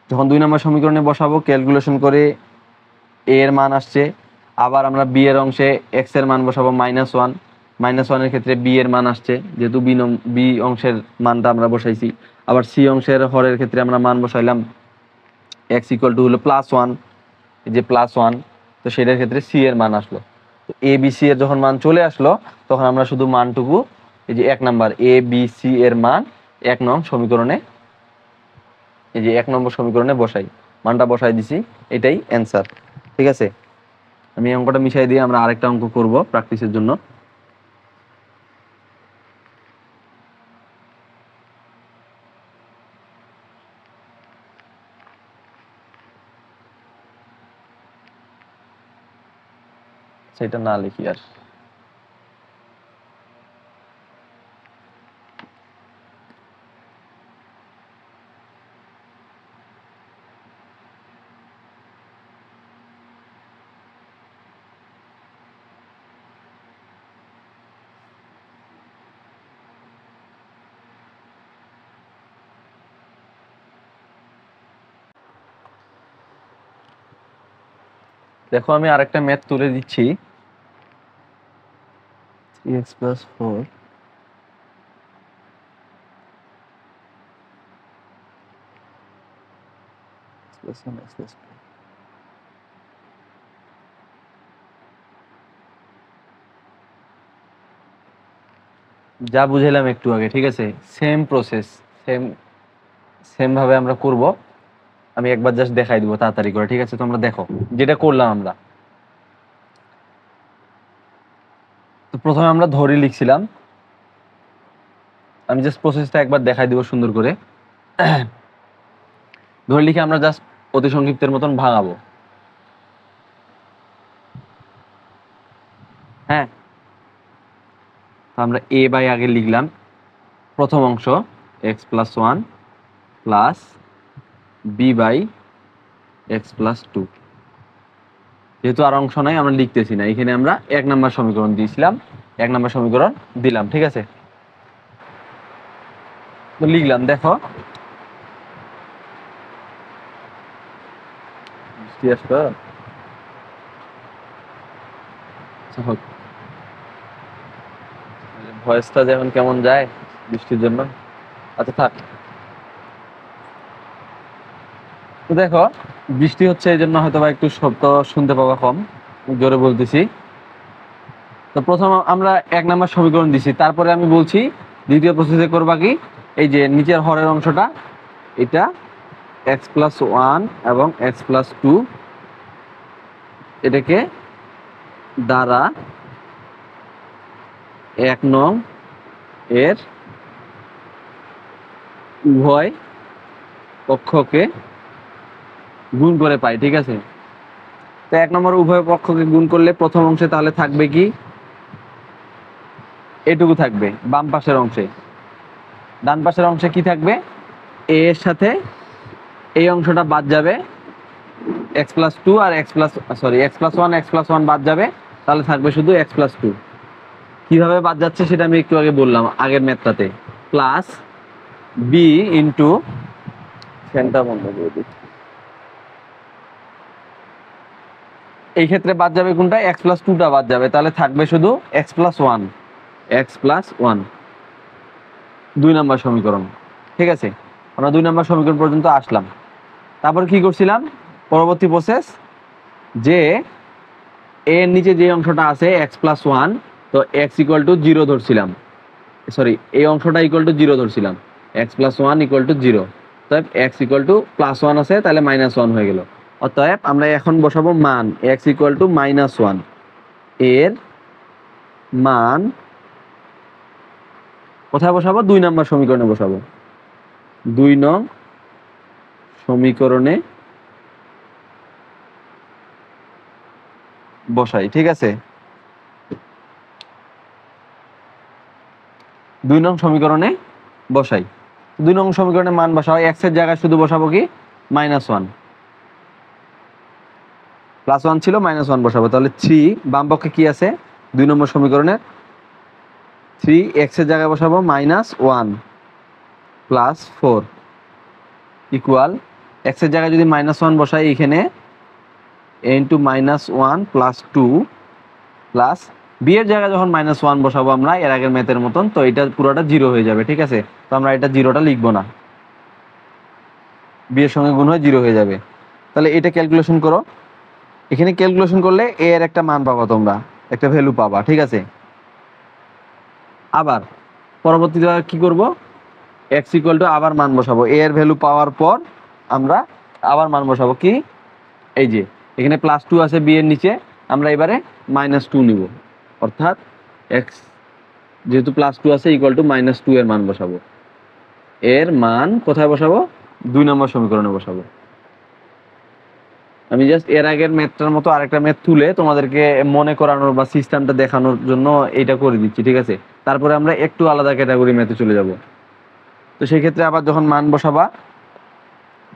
যখন 2 নম্বর সমীকরণে বসাবো ক্যালকুলেশন করে a এর মান আসছে, আবার আমরা b এর অংশে x এর মান বসাবো -1 এর ক্ষেত্রে b এর মান আসছে, যেহেতু b অংশের মানটা আমরা বসাইছি। আবার c অংশের হরের ক্ষেত্রে আমরা মান বসাইলাম এক্স ইকুয়াল টু হলো +1, এই যে +1, তো সেটার ক্ষেত্রে সি এর মান আসলো। তো এ বি সি এর যখন মান চলে আসলো তখন আমরা শুধু মানটুকু এই যে 1 নাম্বার এ বি সি এর মান 1 নং সমীকরণে, এই যে 1 নম্বর সমীকরণে বসাই, মানটা বসাই দিছি, এটাই অ্যান্সার। ঠিক আছে, আমি এই অঙ্কটা মিশাই দিয়ে আমরা আরেকটা অঙ্ক করব প্র্যাকটিসের জন্য। সেটা না লিখি আর, দেখো আমি আরেকটা ম্যাথ তুলে দিচ্ছি। 3x + 4 + 1x + 2। যা বুঝাইলাম একটু আগে, ঠিক আছে, সেম প্রসেস, সেম ভাবে আমরা করব। আমি একবার জাস্ট দেখাই দিব তাড়াতাড়ি করে, ঠিক আছে? তোমরা দেখো যেটা করলাম আমরা। তো প্রথমে আমরা ধরি লিখছিলাম, আমি জাস্ট প্রসেসটা একবার দেখাই দিব সুন্দর করে। ধরে লিখে আমরা জাস্ট অতি সংক্ষিপ্তের মতন ভাঙাবো। হ্যাঁ, তো আমরা এ বাই আগে লিখলাম, প্রথম অংশ x + 1 plus b by x + 2। যেহেতু আর অংশ নাই আমরা লিখতেছি না, এখানে আমরা 1 নম্বর সমীকরণ দিয়েছিলাম, 1 নম্বর সমীকরণ দিলাম। ঠিক আছে, তো লিখলাম, দেখো ভয়েসটা যেমন কেমন যায় বৃষ্টির জন্য। আচ্ছা থাক। তো দেখো বৃষ্টি হচ্ছে এই জন্য হয়তো বা একটু শব্দ শুনতে পাওয়া কম, জোরে বলতেছি। তো প্রথম আমরা 1 নম্বর সমীকরণ দিছি, তারপরে আমি বলছি দ্বিতীয় প্রসেসে করবা কি, এই যে নিচের হরের অংশটা, এটা x + 1 এবং x + 2 এটাকে দ্বারা 1 নং এর উভয় পক্ষকে গুণ করে পাই। ঠিক আছে, তো 1 নম্বর উভয় পক্ষকে গুণ করলে প্রথম অংশে তাহলে থাকবে কি, এটুকু থাকবে বাম পাশের অংশে। ডান পাশের অংশে কি থাকবে, a এর সাথে এই অংশটা বাদ যাবে, x + 2 আর x + 1 x + 1 বাদ যাবে, তাহলে থাকবে শুধু x + 2। কিভাবে বাদ যাচ্ছে সেটা আমি একটু আগে বললাম আগের ম্যাথটাতে, প্লাস বি ইন্টু, ফ্যানটা বন্ধ করে দিই, এই ক্ষেত্রে বাদ যাবে কোনটা, x + 2টা বাদ যাবে, তাহলে থাকবে শুধু x + 1, x + 1, 2 নম্বর সমীকরণ। ঠিক আছে, আমরা 2 নম্বর সমীকরণ পর্যন্ত আসলাম। তারপর কি করছিলাম, পরবর্তী প্রসেস, যে এর নিচে যে অংশটা আছে x + 1, তো x = 0 ধরছিলাম, সরি এই অংশটা = 0 ধরছিলাম, x + 1 = 0, অতএব x = +1 আছে, তাহলে -1 হয়ে গেল। অতএব আমরা এখন বসাবো মান x = -1, এর মান কোথায় বসাবো, 2 নম্বর সমীকরণে বসাবো, 2 নং সমীকরণে বসাই। ঠিক আছে, 2 নং সমীকরণে বসাই। 2 নং সমীকরণে মান বসাও, x এর জায়গায় শুধু বসাবো কি, -1, +1 ছিল -1 বসাবো, তাহলে 3, বাম পক্ষে কি আছে 2 নম্বর সমীকরণে, 3 x এর জায়গায় বসাবো -1 + 4 ইকুয়াল, x এর জায়গায় যদি -1 বসাই, এখানে a * -1 + 2 প্লাস b এর জায়গায় যখন -1 বসাবো আমরা এর আগের ম্যাথের মতন, তো এটা পুরোটা 0 হয়ে যাবে। ঠিক আছে, তো আমরা এটা 0টা লিখবো না, b এর সঙ্গে গুণ হয়ে 0 হয়ে যাবে। তাহলে এটা ক্যালকুলেশন করো। এখানে ক্যালকুলেশন করলে এ এর একটা মান পাবা, তোমরা একটা ভ্যালু পাবা, ঠিক আছে। আবার পরবর্তীতে কি করব, এক্স ইকুয়াল টু আবার মান বসাবো, এ এর ভ্যালু পাওয়ার পর আমরা আবার মান বসাবো কি, এই যে এখানে +2 আছে বি এর নিচে, আমরা এবারে -2 নিব, অর্থাৎ এক্স যেহেতু +2 আছে ইকুয়াল টু -2 এর মান বসাবো। এর মান কোথায় বসাবো, 2 নম্বর সমীকরণে বসাবো। আমি জাস্ট এর আগের ম্যাথটার মতো আরেকটা ম্যাথ তুলে তোমাদেরকে মনে করানোর বা সিস্টেমটা দেখানোর জন্য এটা করে দিচ্ছি, ঠিক আছে। তারপরে আমরা একটু আলাদা ক্যাটাগরি ম্যাথে চলে যাব। তো সেই ক্ষেত্রে আবার যখন মান বসাবা,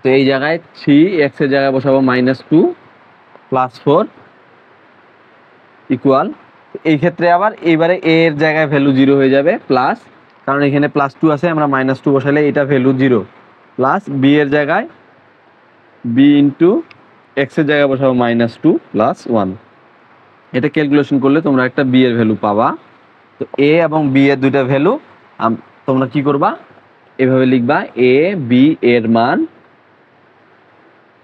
তো এই জায়গায় 3x এর জায়গায় বসাবো -2 +4 ইকুয়াল, এই ক্ষেত্রে আবার এইবারে a এর জায়গায় ভ্যালু 0 হয়ে যাবে, প্লাস, কারণ এখানে +2 আছে, আমরা -2 বসালে এটা ভ্যালু 0, প্লাস b এর জায়গায় b ইন্টু x এর জায়গায় বসাবো -2 + 1। এটা ক্যালকুলেশন করলে তোমরা একটা b এর ভ্যালু পাবা। তো a এবং b এর দুইটা ভ্যালু তোমরা কি করবা, এভাবে লিখবা, a b এর মান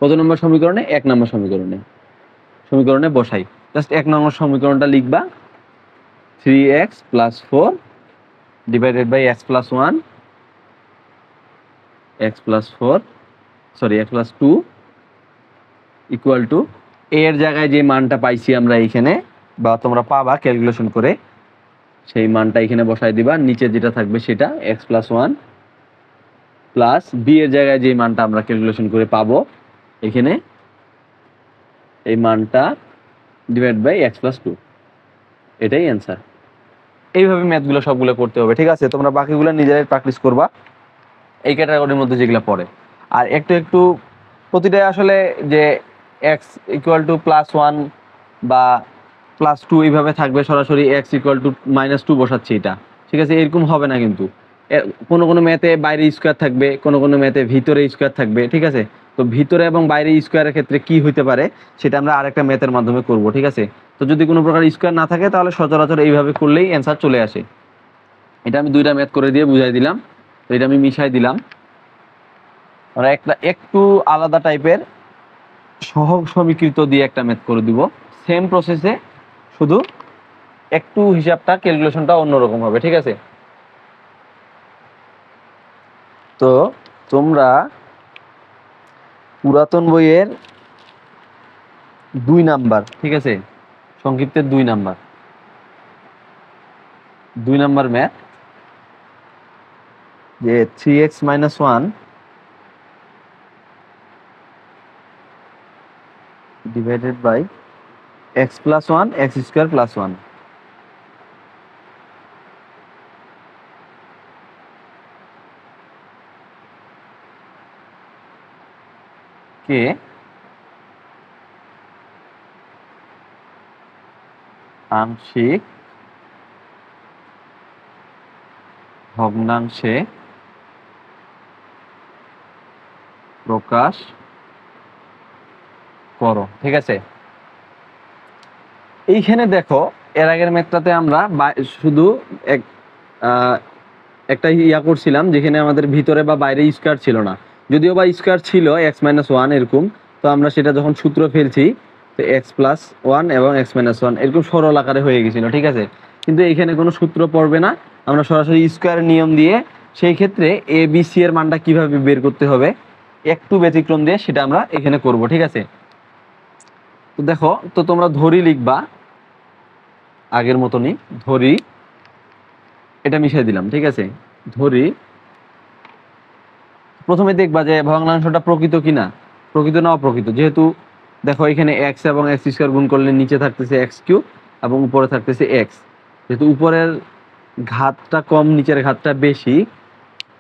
কত নম্বর সমীকরণে, 1 নম্বর সমীকরণে বসাই। জাস্ট 1 নম্বর সমীকরণটা লিখবা, 3x + 4 divided by x + 1, x + 2 equal to a এর জায়গায় যে মানটা পাইছি আমরা এইখানে, বা তোমরা পাবা ক্যালকুলেশন করে, সেই মানটা এখানে বসাই দিবা, নিচে যেটা থাকবে সেটা x + 1, প্লাস b এর জায়গায় যে মানটা আমরা ক্যালকুলেশন করে পাবো এখানে, এই মানটা ডিভাইড বাই x + 2, এটাই অ্যান্সার। এইভাবে ম্যাথগুলো সবগুলো করতে হবে, ঠিক আছে। তোমরা বাকিগুলো নিজেরাই প্র্যাকটিস করবা এই ক্যাটাগরির মধ্যে যেগুলো পড়ে। আর একটু একটু প্রতিটাই আসলে যে x = +1 বা +2 এইভাবে থাকবে, সরাসরি x = -2 বসাচ্ছি এটা, ঠিক আছে, এরকম হবে না কিন্তু। কোনো কোনো ম্যাথে বাইরে স্কোয়ার থাকবে, কোনো কোনো ম্যাথে ভিতরে স্কোয়ার থাকবে, ঠিক আছে। তো ভিতরে এবং বাইরে স্কোয়ারের ক্ষেত্রে কি হইতে পারে সেটা আমরা আরেকটা ম্যাথের মাধ্যমে করব, ঠিক আছে। তো যদি কোনো প্রকার স্কোয়ার না থাকে তাহলে সচরাচর এইভাবে করলেই অ্যান্সার চলে আসে। এটা আমি দুইটা ম্যাথ করে দিয়ে বুঝাই দিলাম, তো এটা আমি মিশাই দিলাম। আমরা একটা একটু আলাদা টাইপের সহগ সমীকৃত দিয়ে একটা ম্যাথ করে দিব, সেম প্রসেসে, শুধু একটু হিসাবটা ক্যালকুলেশনটা অন্যরকম হবে, ঠিক আছে। তো তোমরা পুরাতন বইয়ের 2 নাম্বার, ঠিক আছে, সংক্ষিপ্তের 2 নাম্বার ম্যাথ, যে 3x - 1 divided by x + 1 x² + 1 কে আংশিক ভগ্নাংশে প্রকাশ করো, ঠিক আছে। এইখানে দেখো, এর আগের ম্যাথটাতে আমরা শুধু একটা করছিলাম যেখানে আমাদের ভিতরে বা বাইরে স্কোয়ার ছিল না, যদিও বা স্কোয়ার ছিল x - 1 এরকম। তো আমরা সেটা যখন সূত্র ফেলছি, তো x + 1 এবং x - 1 এরকম সরল আকারে হয়ে গেছিল, ঠিক আছে। কিন্তু এইখানে কোনো সূত্র পড়বে না, আমরা সরাসরি স্কোয়ারের নিয়ম দিয়ে সেই ক্ষেত্রে a b c এর মানটা কিভাবে বের করতে হবে একটু ব্যতিক্রম দিয়ে সেটা আমরা এখানে করব, ঠিক আছে। তো দেখো, তো তোমরা ধরি লিখবা আগের মতনই, ধরি, এটা মিশিয়ে দিলাম, ঠিক আছে। ধরি, প্রথমে দেখবা যে ভগ্নাংশটা প্রকৃত কিনা, প্রকৃত না অপ্রকৃত। যেহেতু দেখো এখানে x এবং x² গুণ করলে নিচে থাকতেছে x³ এবং উপরে থাকতেছে x, যেহেতু উপরের ঘাতটা কম নিচের ঘাতটা বেশি,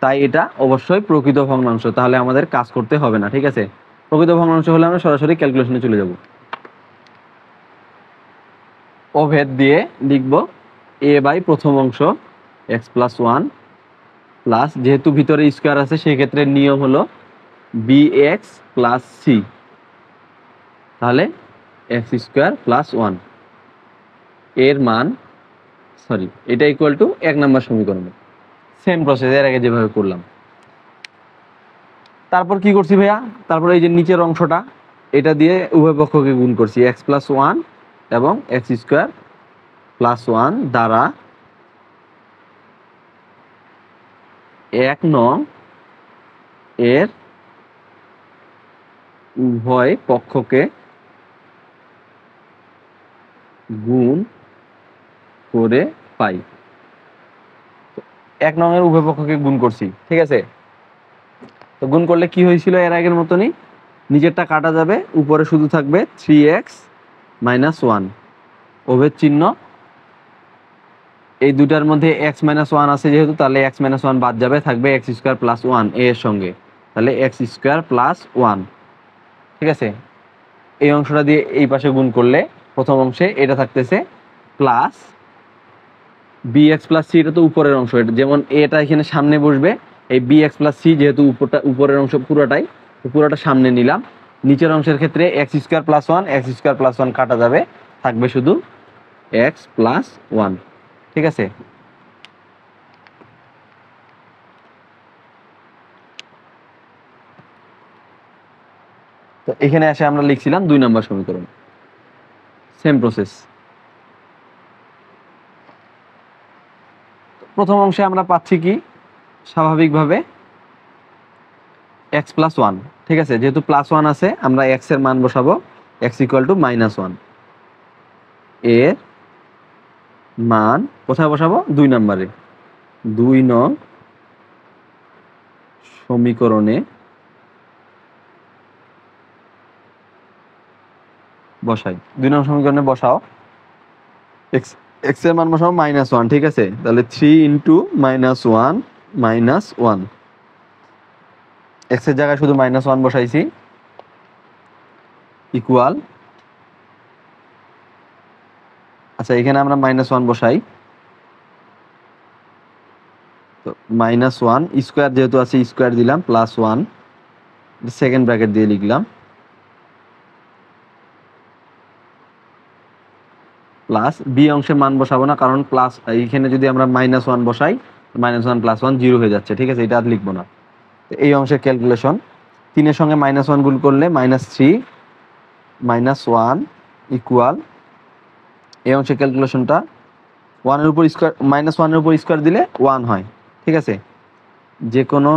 তাই এটা অবশ্যই প্রকৃত ভগ্নাংশ, তাহলে আমাদের কাজ করতে হবে না, ঠিক আছে। প্রকৃত ভগ্নাংশ হলে আমরা সরাসরি ক্যালকুলেশনে চলে যাব। অভেদ দিয়ে লিখব a/ প্রথম অংশ x + 1 প্লাস, যেহেতু ভিতরে স্কোয়ার আছে সেই ক্ষেত্রে নিয়ম হলো bx + c, তাহলে x² + 1 এর মান, সরি, এটা ইকুয়াল টু 1 নম্বর সমীকরণে, সেম প্রসেস এর আগে যেভাবে করলাম। তারপর কি করছি ভাইয়া, তারপর এই যে নিচের অংশটা, এটা দিয়ে উভয় পক্ষকে গুণ করছি, এক্স প্লাস ওয়ান এবং এক্স স্কোয়ার প্লাস ওয়ান দ্বারা 1 নং এর উভয় পক্ষকে গুণ করে পাই। 1 নং এর উভয় পক্ষকে গুণ করছি, ঠিক আছে। তো গুণ করলে কি হয়েছিল এর আগের মতনই, নিচেরটা কাটা যাবে, উপরে শুধু থাকবে 3x মাইনাস ওয়ান, ওভের চিহ্ন। এই দুটার মধ্যে x মাইনাস ওয়ান আছে যেহেতু, তাহলে x মাইনাস ওয়ান বাদ যাবে, থাকবে এক্স স্কোয়ার প্লাস ওয়ান এর সঙ্গে, তাহলে এক্স স্কোয়ার প্লাস ওয়ান, ঠিক আছে। এই অংশটা দিয়ে এই পাশে গুণ করলে প্রথম অংশে এটা থাকতেছে প্লাস bx প্লাস সি, এটা তো উপরের অংশ, এটা যেমন এটা এখানে সামনে বসবে, এই bx প্লাস সি যেহেতু উপরের অংশ পুরোটা সামনে নিলাম। নিচের অংশের ক্ষেত্রে এক্স স্কোয়ার প্লাস ওয়ান কাটা যাবে, থাকবে শুধু এক্স প্লাস ওয়ান, ঠিক আছে। তো এখানে এসে আমরা লিখছিলাম 2 নম্বর সমীকরণ, সেম প্রসেস। প্রথম অংশে আমরা পাচ্ছি কি, স্বাভাবিকভাবে এক্স প্লাস ওয়ান, ঠিক আছে। যেহেতু প্লাস ওয়ান আছে, আমরা এক্স এর মান বসাবো, x equal to minus one. এর মান কোথায় বসাবো, 2 নম্বরে, 2 নং সমীকরণে বসাই। 2 নং সমীকরণে বসাও, এক্স এর মান বসাবো মাইনাস ওয়ান, ঠিক আছে। তাহলে 3 into minus one minus one, x এর জায়গায় শুধু মাইনাস ওয়ান বসাইছি, ইকুয়াল, আচ্ছা এখানে আমরা মাইনাস ওয়ান বসাই, তো মাইনাস ওয়ান স্কোয়ার যেহেতু আছে স্কোয়ার দিলাম, প্লাস ওয়ান সেকেন্ড ব্র্যাকেট দিয়ে লিখলাম, প্লাস বি অংশে মান বসাবো না, কারণ প্লাস এইখানে যদি আমরা মাইনাস ওয়ান বসাই, minus one plus one zero হয়ে যাচ্ছে, ঠিক আছে, এটা আর লিখবো না। তো এই অংশের ক্যালকুলেশন, 3 সঙ্গে মাইনাস ওয়ান গুণ করলে minus three minus one equal, এই অংশের ক্যালকুলেশনটা ওয়ানের উপর স্কোয়ার, মাইনাস ওয়ানের উপর স্কোয়ার দিলে ওয়ান হয়, ঠিক আছে। যে কোনো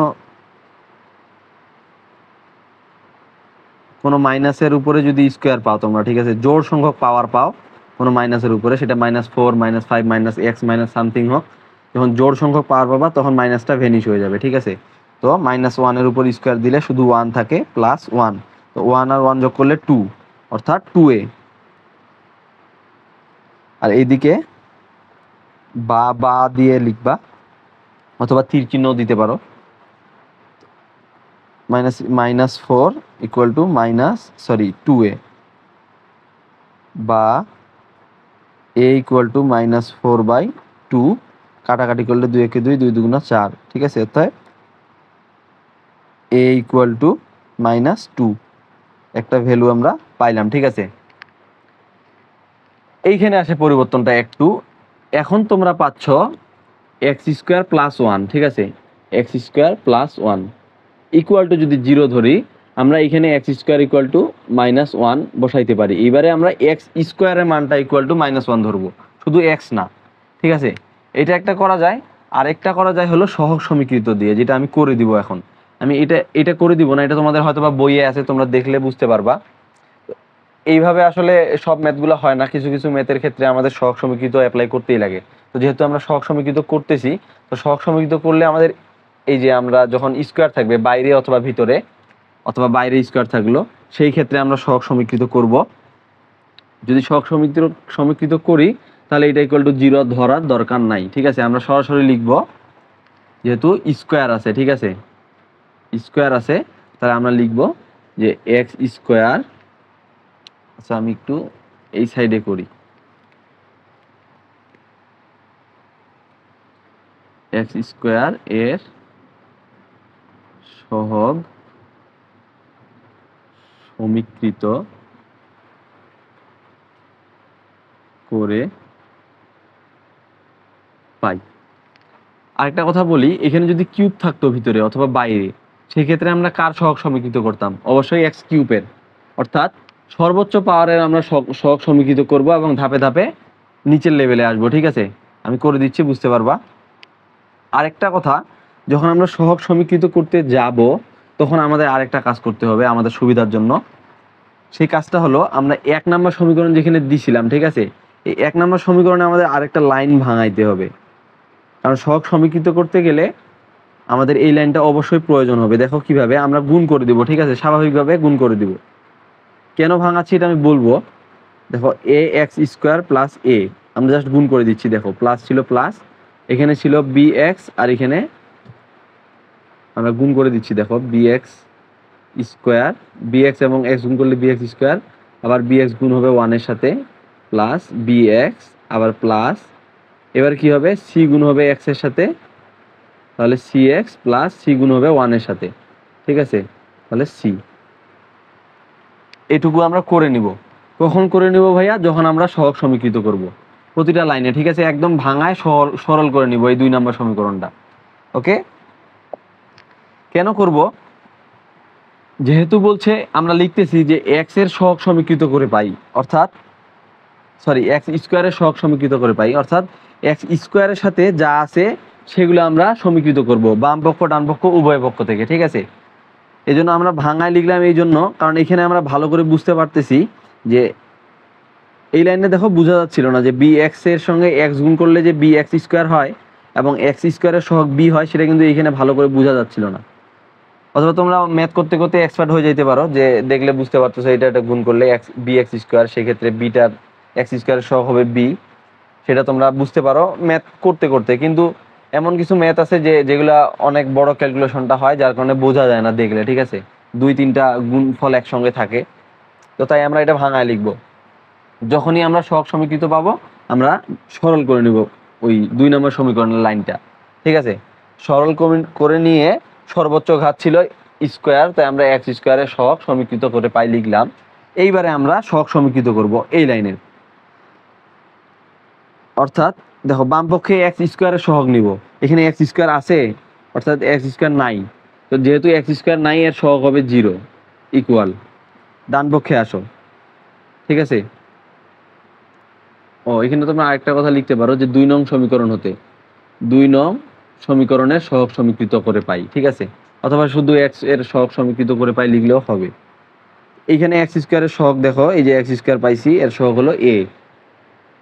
মাইনাসের উপরে যদি স্কোয়ার পাও তোমরা, ঠিক আছে, জোড় সংখ্যক পাওয়ার পাও কোনো মাইনাসের উপরে, সেটা -4 -5 -x মাইনাস সামথিং হোক, যখন জোড় সংখ্যক পাওয়ার পাবা তখন মাইনাসটা ভ্যানিশ হয়ে যাবে, ঠিক আছে। তো মাইনাস ওয়ানের উপর স্কোয়ার দিলে শুধু ওয়ান থাকে, প্লাস ওয়ান, তো ওয়ান আর ওয়ান যোগ করলে 2, অর্থাৎ 2a। আর এইদিকে বা দিয়ে লিখবা, অথবা তীর চিহ্ন দিতে পারো, -4 ইকুয়াল টু 2a, বা a ইকুয়াল টু -4/2, কাটাকাটি করলে 2 একে 2, 2 দুগুণা 4, ঠিক আছে। অর্থাৎ a ইকুয়াল টু -2 একটা ভ্যালু আমরা পাইলাম, ঠিক আছে। এইখানে আসে পরিবর্তনটা একটু, এখন তোমরা পাচ্ছ এক্স স্কোয়ার প্লাস ওয়ান, ঠিক আছে, x square plus one equal to, যদি 0 ধরি আমরা এখানে এক্স স্কোয়ার ইকুয়াল টু -1 বসাইতে পারি। এবারে আমরা এক্স স্কোয়ারের মানটা ইকুয়াল টু -1 ধরবো, শুধু এক্স না, ঠিক আছে। এটা একটা করা যায়, আরেকটা করা যায় হলো সহগ সমীকৃত দিয়ে, যেটা আমি করে দিব এখন। আমি এটা করে দিব না, এটা তোমাদের হয়তো বা বইয়ে আছে, তোমরা দেখলে বুঝতে পারবা। এইভাবে আসলে সব ম্যাথগুলো হয় না, কিছু কিছু ম্যাথের ক্ষেত্রে আমাদের সহগ সমীকৃত অ্যাপ্লাই করতেই লাগে। তো যেহেতু আমরা সহগ সমীকৃত করতেছি, তো সহগ সমীকৃত করলে আমাদের এই যে আমরা যখন স্কোয়ার থাকবে বাইরে অথবা ভিতরে, অথবা বাইরে স্কোয়ার থাকলো, সেই ক্ষেত্রে আমরা সহগ সমীকৃত করব। যদি সহগ সমীকৃত করি তাহলে এটা ইকুয়াল টু 0 ধরার দরকার নাই, ঠিক আছে। আমরা সরাসরি লিখব, যেহেতু স্কোয়ার আছে, ঠিক আছে, স্কোয়ার আছে, তাহলে আমরা লিখব যে এক্স স্কোয়ার, আচ্ছা আমি একটু এই সাইডে করি, এক্স স্কোয়ার এর সহগ সমীকৃত করে পাই। আরেকটা কথা বলি, এখানে যদি কিউব থাকতো ভিতরে অথবা বাইরে, সেই ক্ষেত্রে আমরা কার সহগ সমীকৃত করতাম, অবশ্যই এক্স কিউবের, অর্থাৎ সর্বোচ্চ পাওয়ারের আমরা সহগ সমীকৃত করব এবং ধাপে ধাপে নিচের লেভেলে আসবো। ঠিক আছে, আমি করে দিচ্ছি, বুঝতে পারবা। আরেকটা কথা, যখন আমরা সহগ সমীকৃত করতে যাব তখন আমাদের আরেকটা কাজ করতে হবে আমাদের সুবিধার জন্য। সেই কাজটা হলো, আমরা 1 নম্বর সমীকরণ যেখানে দিছিলাম, ঠিক আছে, এই 1 নম্বর সমীকরণে আমাদের আরেকটা লাইন ভাঙাইতে হবে, কারণ সহগ সমীকৃত করতে গেলে আমাদের এই লাইনটা অবশ্যই প্রয়োজন হবে। দেখো কিভাবে, আমরা গুণ করে দিব। ঠিক আছে, স্বাভাবিকভাবে গুণ করে দিব। কেন ভাঙাচ্ছি এটা আমি বলবো। দেখো এ এক্স স্কোয়ার প্লাস এ, আমরা জাস্ট গুণ করে দিচ্ছি। দেখো প্লাস ছিল প্লাস, এখানে ছিল বি এক্স, আর এখানে আমরা গুণ করে দিচ্ছি। দেখো b x square, b x এবং এক্স গুণ করলে বি এক্স স্কোয়ার, আবার বি এক্স গুণ হবে 1-এর সাথে, প্লাস বি এক্স, আবার প্লাস, এবার কি হবে, সি গুণ হবে এক্স এর সাথে, তাহলে সি এক্স প্লাস সি গুণ হবে 1-এর সাথে। ঠিক আছে, তাহলে সি, এটুকু আমরা করে নিব। কখন করে নিব ভাইয়া? যখন আমরা সহগ সমীকৃত করব প্রতিটা লাইনে। ঠিক আছে, একদম ভাঙায় সরল করে নিব এই 2 নম্বর সমীকরণটা। ওকে, কেন করব? যেহেতু বলছে আমরা লিখতেছি যে এক্স এর সহগ সমীকৃত করে পাই, অর্থাৎ সরি এক্স স্কোয়ারের সহগ সমীকৃত করে পাই, অর্থাৎ এক্স স্কোয়ারের সাথে যা আছে সেগুলো আমরা সমীকৃত করব বাম পক্ষ ডান পক্ষ উভয় পক্ষ থেকে। ঠিক আছে, এই জন্য আমরা ভাঙায় লিখলাম, এই জন্য কারণ এখানে আমরা ভালো করে বুঝতে পারতেছি যে এই লাইনে দেখো বোঝা যাচ্ছিল না যে বি এক্স এর সঙ্গে এক্স গুণ করলে যে বি এক্স স্কোয়ার হয় এবং এক্স স্কোয়ারের সহগ বি হয়, সেটা কিন্তু এখানে ভালো করে বোঝা যাচ্ছিল না। অথবা তোমরা ম্যাথ করতে করতে এক্সপার্ট হয়ে যেতে পারো, যে দেখলে বুঝতে পারতেছো এটা একটা গুণ করলে এক্স বি এক্স স্কোয়ার, সেক্ষেত্রে বিটার এক্স স্কোয়ারের সহগ হবে বি, সেটা তোমরা বুঝতে পারো ম্যাথ করতে করতে। কিন্তু এমন কিছু ম্যাথ আছে যেগুলা অনেক বড় ক্যালকুলেশনটা হয়, যার কারণে বোঝা যায় না দেখলে। ঠিক আছে, 2-3টা গুণফল একসঙ্গে থাকে, তো তাই আমরা এটা ভাঙায় লিখবো। যখনই আমরা সহগ সমীকৃত পাবো আমরা সরল করে নিব ওই 2 নম্বর সমীকরণের লাইনটা। ঠিক আছে, সরল করে নিয়ে সর্বোচ্চ ঘাত ছিল স্কোয়ার, তাই আমরা এক্স স্কোয়ারের সহগ সমীকৃত করে পাই লিখলাম। এইবারে আমরা সহগ সমীকৃত করব এই লাইনের, অর্থাৎ দেখো বাম পক্ষে এক্স স্কোয়ারের সহগ নিব। এখানে এক্স স্কোয়ার আছে, অর্থাৎ এক্স স্কোয়ার নাই, তো যেহেতু এক্স স্কোয়ার নাই এর সহগ হবে 0 ইকুয়াল। ডান পক্ষে আসো। ঠিক আছে, ও এখানে তোমরা আরেকটা কথা লিখতে পারো যে 2 নং সমীকরণ হতে 2 নং সমীকরণের সহগ সমীকৃত করে পাই। ঠিক আছে, অথবা শুধু এক্স এর সহগ সমীকৃত করে পাই লিখলেও হবে। এইখানে এক্স স্কোয়ারের সহগ দেখো, এই যে এক্স স্কোয়ার পাইছি, এর সহগ হলো এ,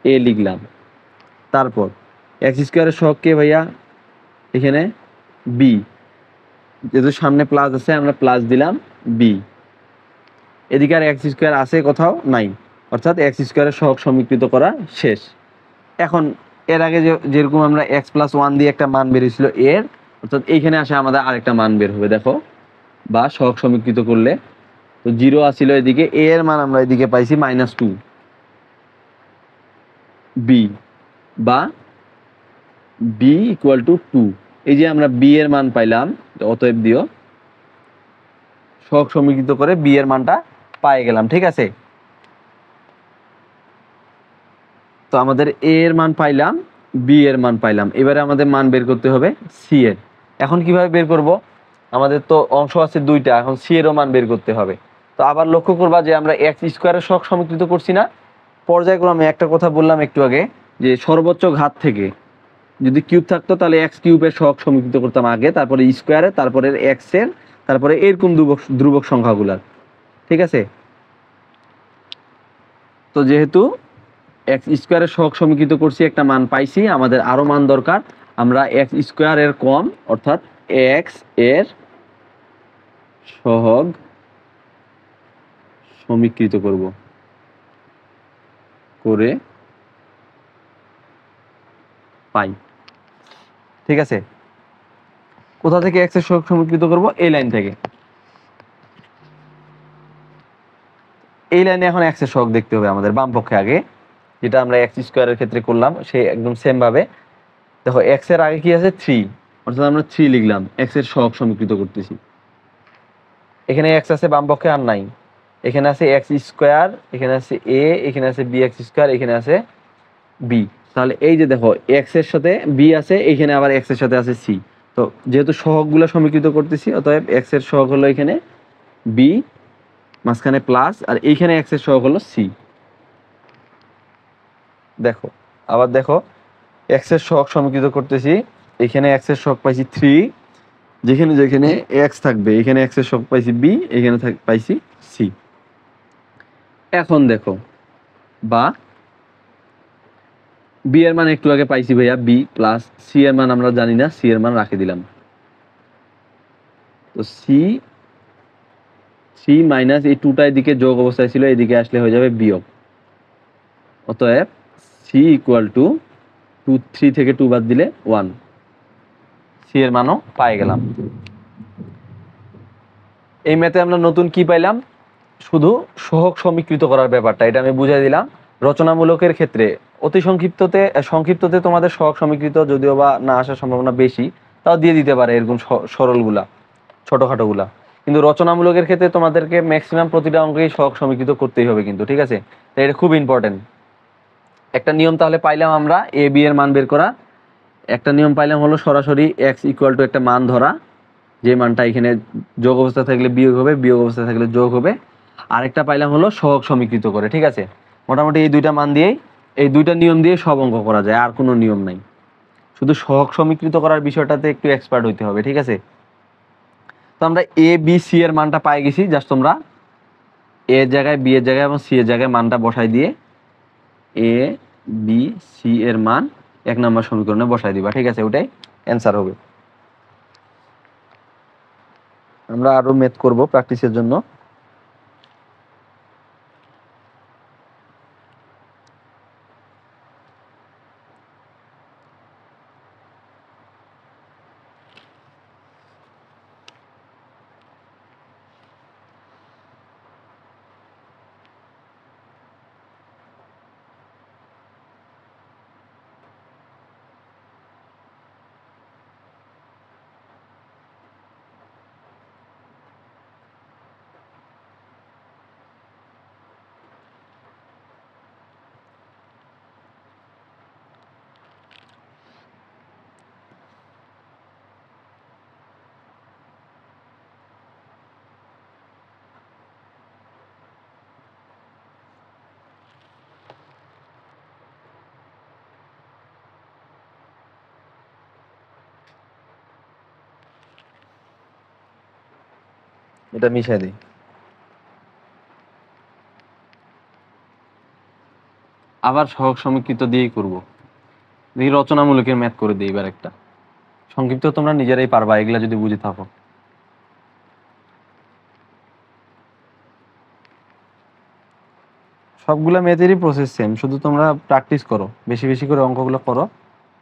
এ লিখলাম। তারপর এক্স স্কোয়ারের সহগ কে ভাইয়া? এখানে বি, যেহেতু সামনে প্লাস আছে আমরা প্লাস দিলাম বি। এদিকে আর এক্স স্কোয়ার আছে কোথাও নাই, অর্থাৎ এক্স স্কোয়ারের সহগ সমীকৃত করা শেষ। এখন এর আগে যেরকম আমরা এক্স প্লাস 1 দিয়ে একটা মান বেরিয়েছিল এর, অর্থাৎ এইখানে আসে আমাদের আরেকটা মান বের হবে দেখো, বা সহগ সমীকৃত করলে। তো 0 আসছিল এদিকে, এ এর মান আমরা এদিকে পাইছি -2 বি, বা বি ইকুয়াল টু 2। এই যে আমরা বি এর মান পাইলাম, অতএব দিও সহগ সমীকৃত করে বি এর মানটা পাই গেলাম। ঠিক আছে, তো আমাদের এ এর মান পাইলাম, বি এর মান পাইলাম, এবারে আমাদের মান বের করতে হবে সি এর। এখন কিভাবে বের করব? আমাদের তো অংশ আছে 2টা, এখন সি এরও মান বের করতে হবে। তো আবার লক্ষ্য করবা যে আমরা এক্স স্কোয়ারের সহগ সমীকৃত করছি না, পর্যায়ক্রমে। একটা কথা বললাম একটু আগে যে সর্বোচ্চ ঘাত থেকে যদি কিউব থাকতো তাহলে এক্স কিউবের সহগ সমীকৃত করতাম আগে, তারপরে স্কোয়ারের, তারপরে এক্স এর, তারপরে এরকম ধ্রুবক সংখ্যাগুলার। ঠিক আছে, তো যেহেতু এক্স স্কোয়ারের সহগ সমীকৃত করছি, একটা মান পাইছি, আমাদের আরো মান দরকার। আমরা এক্স স্কোয়ারের কম, অর্থাৎ এক্স এর সহগ সমীকৃত করব করে পাই। ঠিক আছে, কোথা থেকে এক্স এর সহগ সমীকৃত করব? এই লাইন থেকে। এই লাইনে এখন এক্স এর সহগ দেখতে হবে আমাদের বাম পক্ষে আগে, যেটা আমরা এক্স স্কোয়ারের ক্ষেত্রে করলাম সেই একদম সেম ভাবে। দেখো এক্স এর আগে কি আছে 3, অর্থাৎ আমরা 3 লিখলাম, এক্স এর সহগ সমীকৃত করতেছি। এখানে এক্স আছে বাম পক্ষে আর নাই, এখানে আছে এক্স স্কোয়ার, এখানে আছে এ, এখানে আছে বি এক্স স্কোয়ার, এখানে আছে বি। তাহলে এই যে দেখো এক্স এর সাথে বি আছে, এখানে আবার এক্স এর সাথে আছে সি। তো যেহেতু সহগগুলো সমীকৃত করতেছি, অতএব এক্স এর সহগ হলো এখানে বি, মাঝখানে প্লাস, আর এইখানে এক্স এর সহগ হলো সি। দেখো আবার দেখো, এক্স এর সহগ সমীকৃত করতেছি, এখানে এক্স এর সহগ পাইছি 3, যেখানে যেখানে এক্স থাকবে এখানে এক্স এর সহগ পাইছি বি, এখানে পাইছি সি। এখন দেখো, বা বি এর মান একটু আগে পাইছি ভাইয়া বি, প্লাস সি এর মান আমরা জানি না, সি এর মান রাখে দিলাম। তো সি মাইনাস এই 2টা এদিকে যোগ অবস্থায় ছিল, এদিকে আসলে হয়ে যাবে বিয়োগ। অতএব সি ইকুয়াল টু 3 থেকে 2 বাদ দিলে 1, সি এর মানও পাই গেলাম। এই ম্যাথে আমরা নতুন কি পাইলাম, শুধু সহগ সমীকৃত করার ব্যাপারটা, এটা আমি বুঝাই দিলাম। রচনামূলকের ক্ষেত্রে অতি সংক্ষিপ্ততে তোমাদের সহগ সমীকৃত যদিও বা না আসার সম্ভাবনা বেশি, তাও দিয়ে দিতে পারে এরকম সরলগুলা, ছোটখাটোগুলা। কিন্তু রচনামূলকের ক্ষেত্রে তোমাদেরকে ম্যাক্সিমাম প্রতিটা অঙ্কেই সহগ সমীকৃত করতেই হবে কিন্তু, ঠিক আছে? তাই এটা খুব ইম্পর্টেন্ট একটা নিয়ম। তাহলে পাইলাম আমরা এ বি এর মান বের করা। একটা নিয়ম পাইলাম হলো সরাসরি এক্স ইকুয়াল টু একটা মান ধরা, যে মানটা এখানে যোগ অবস্থা থাকলে বিয়োগ হবে, বিয়োগ অবস্থা থাকলে যোগ হবে। আরেকটা পাইলাম হলো সহগ সমীকৃত করে, ঠিক আছে? মোটামুটি এই দুইটা মান দিয়েই, এই দুইটা নিয়ম দিয়ে সব অঙ্ক করা যায়, আর কোনো নিয়ম নাই। শুধু সহগ সমীকৃত করার বিষয়টাতে একটু এক্সপার্ট হইতে হবে, ঠিক আছে? তো আমরা এ বি সি এর মানটা পাই গেছি, জাস্ট তোমরা এ এর জায়গায় বি এর জায়গায় এবং সি এর জায়গায় মানটা বসাই দিয়ে এ বি সি এর মান 1 নম্বর সমীকরণে বসাই দিবা, ঠিক আছে? ওটাই অ্যান্সার হবে। আমরা আরো ম্যাথ করব প্র্যাকটিসের জন্য। এটা মিশাই দিই। আবার সহগ সমীকৃত দিয়েই করব। দেখি রচনামূলকের ম্যাথ করে দিই এবার একটা। সংক্ষিপ্ত তোমরা নিজেরাই পারবা এগুলা যদি বুঝে থাকো। সবগুলা ম্যাথেরই প্রসেস সেম, শুধু তোমরা প্র্যাকটিস করো, বেশি বেশি করে অঙ্কগুলো করো,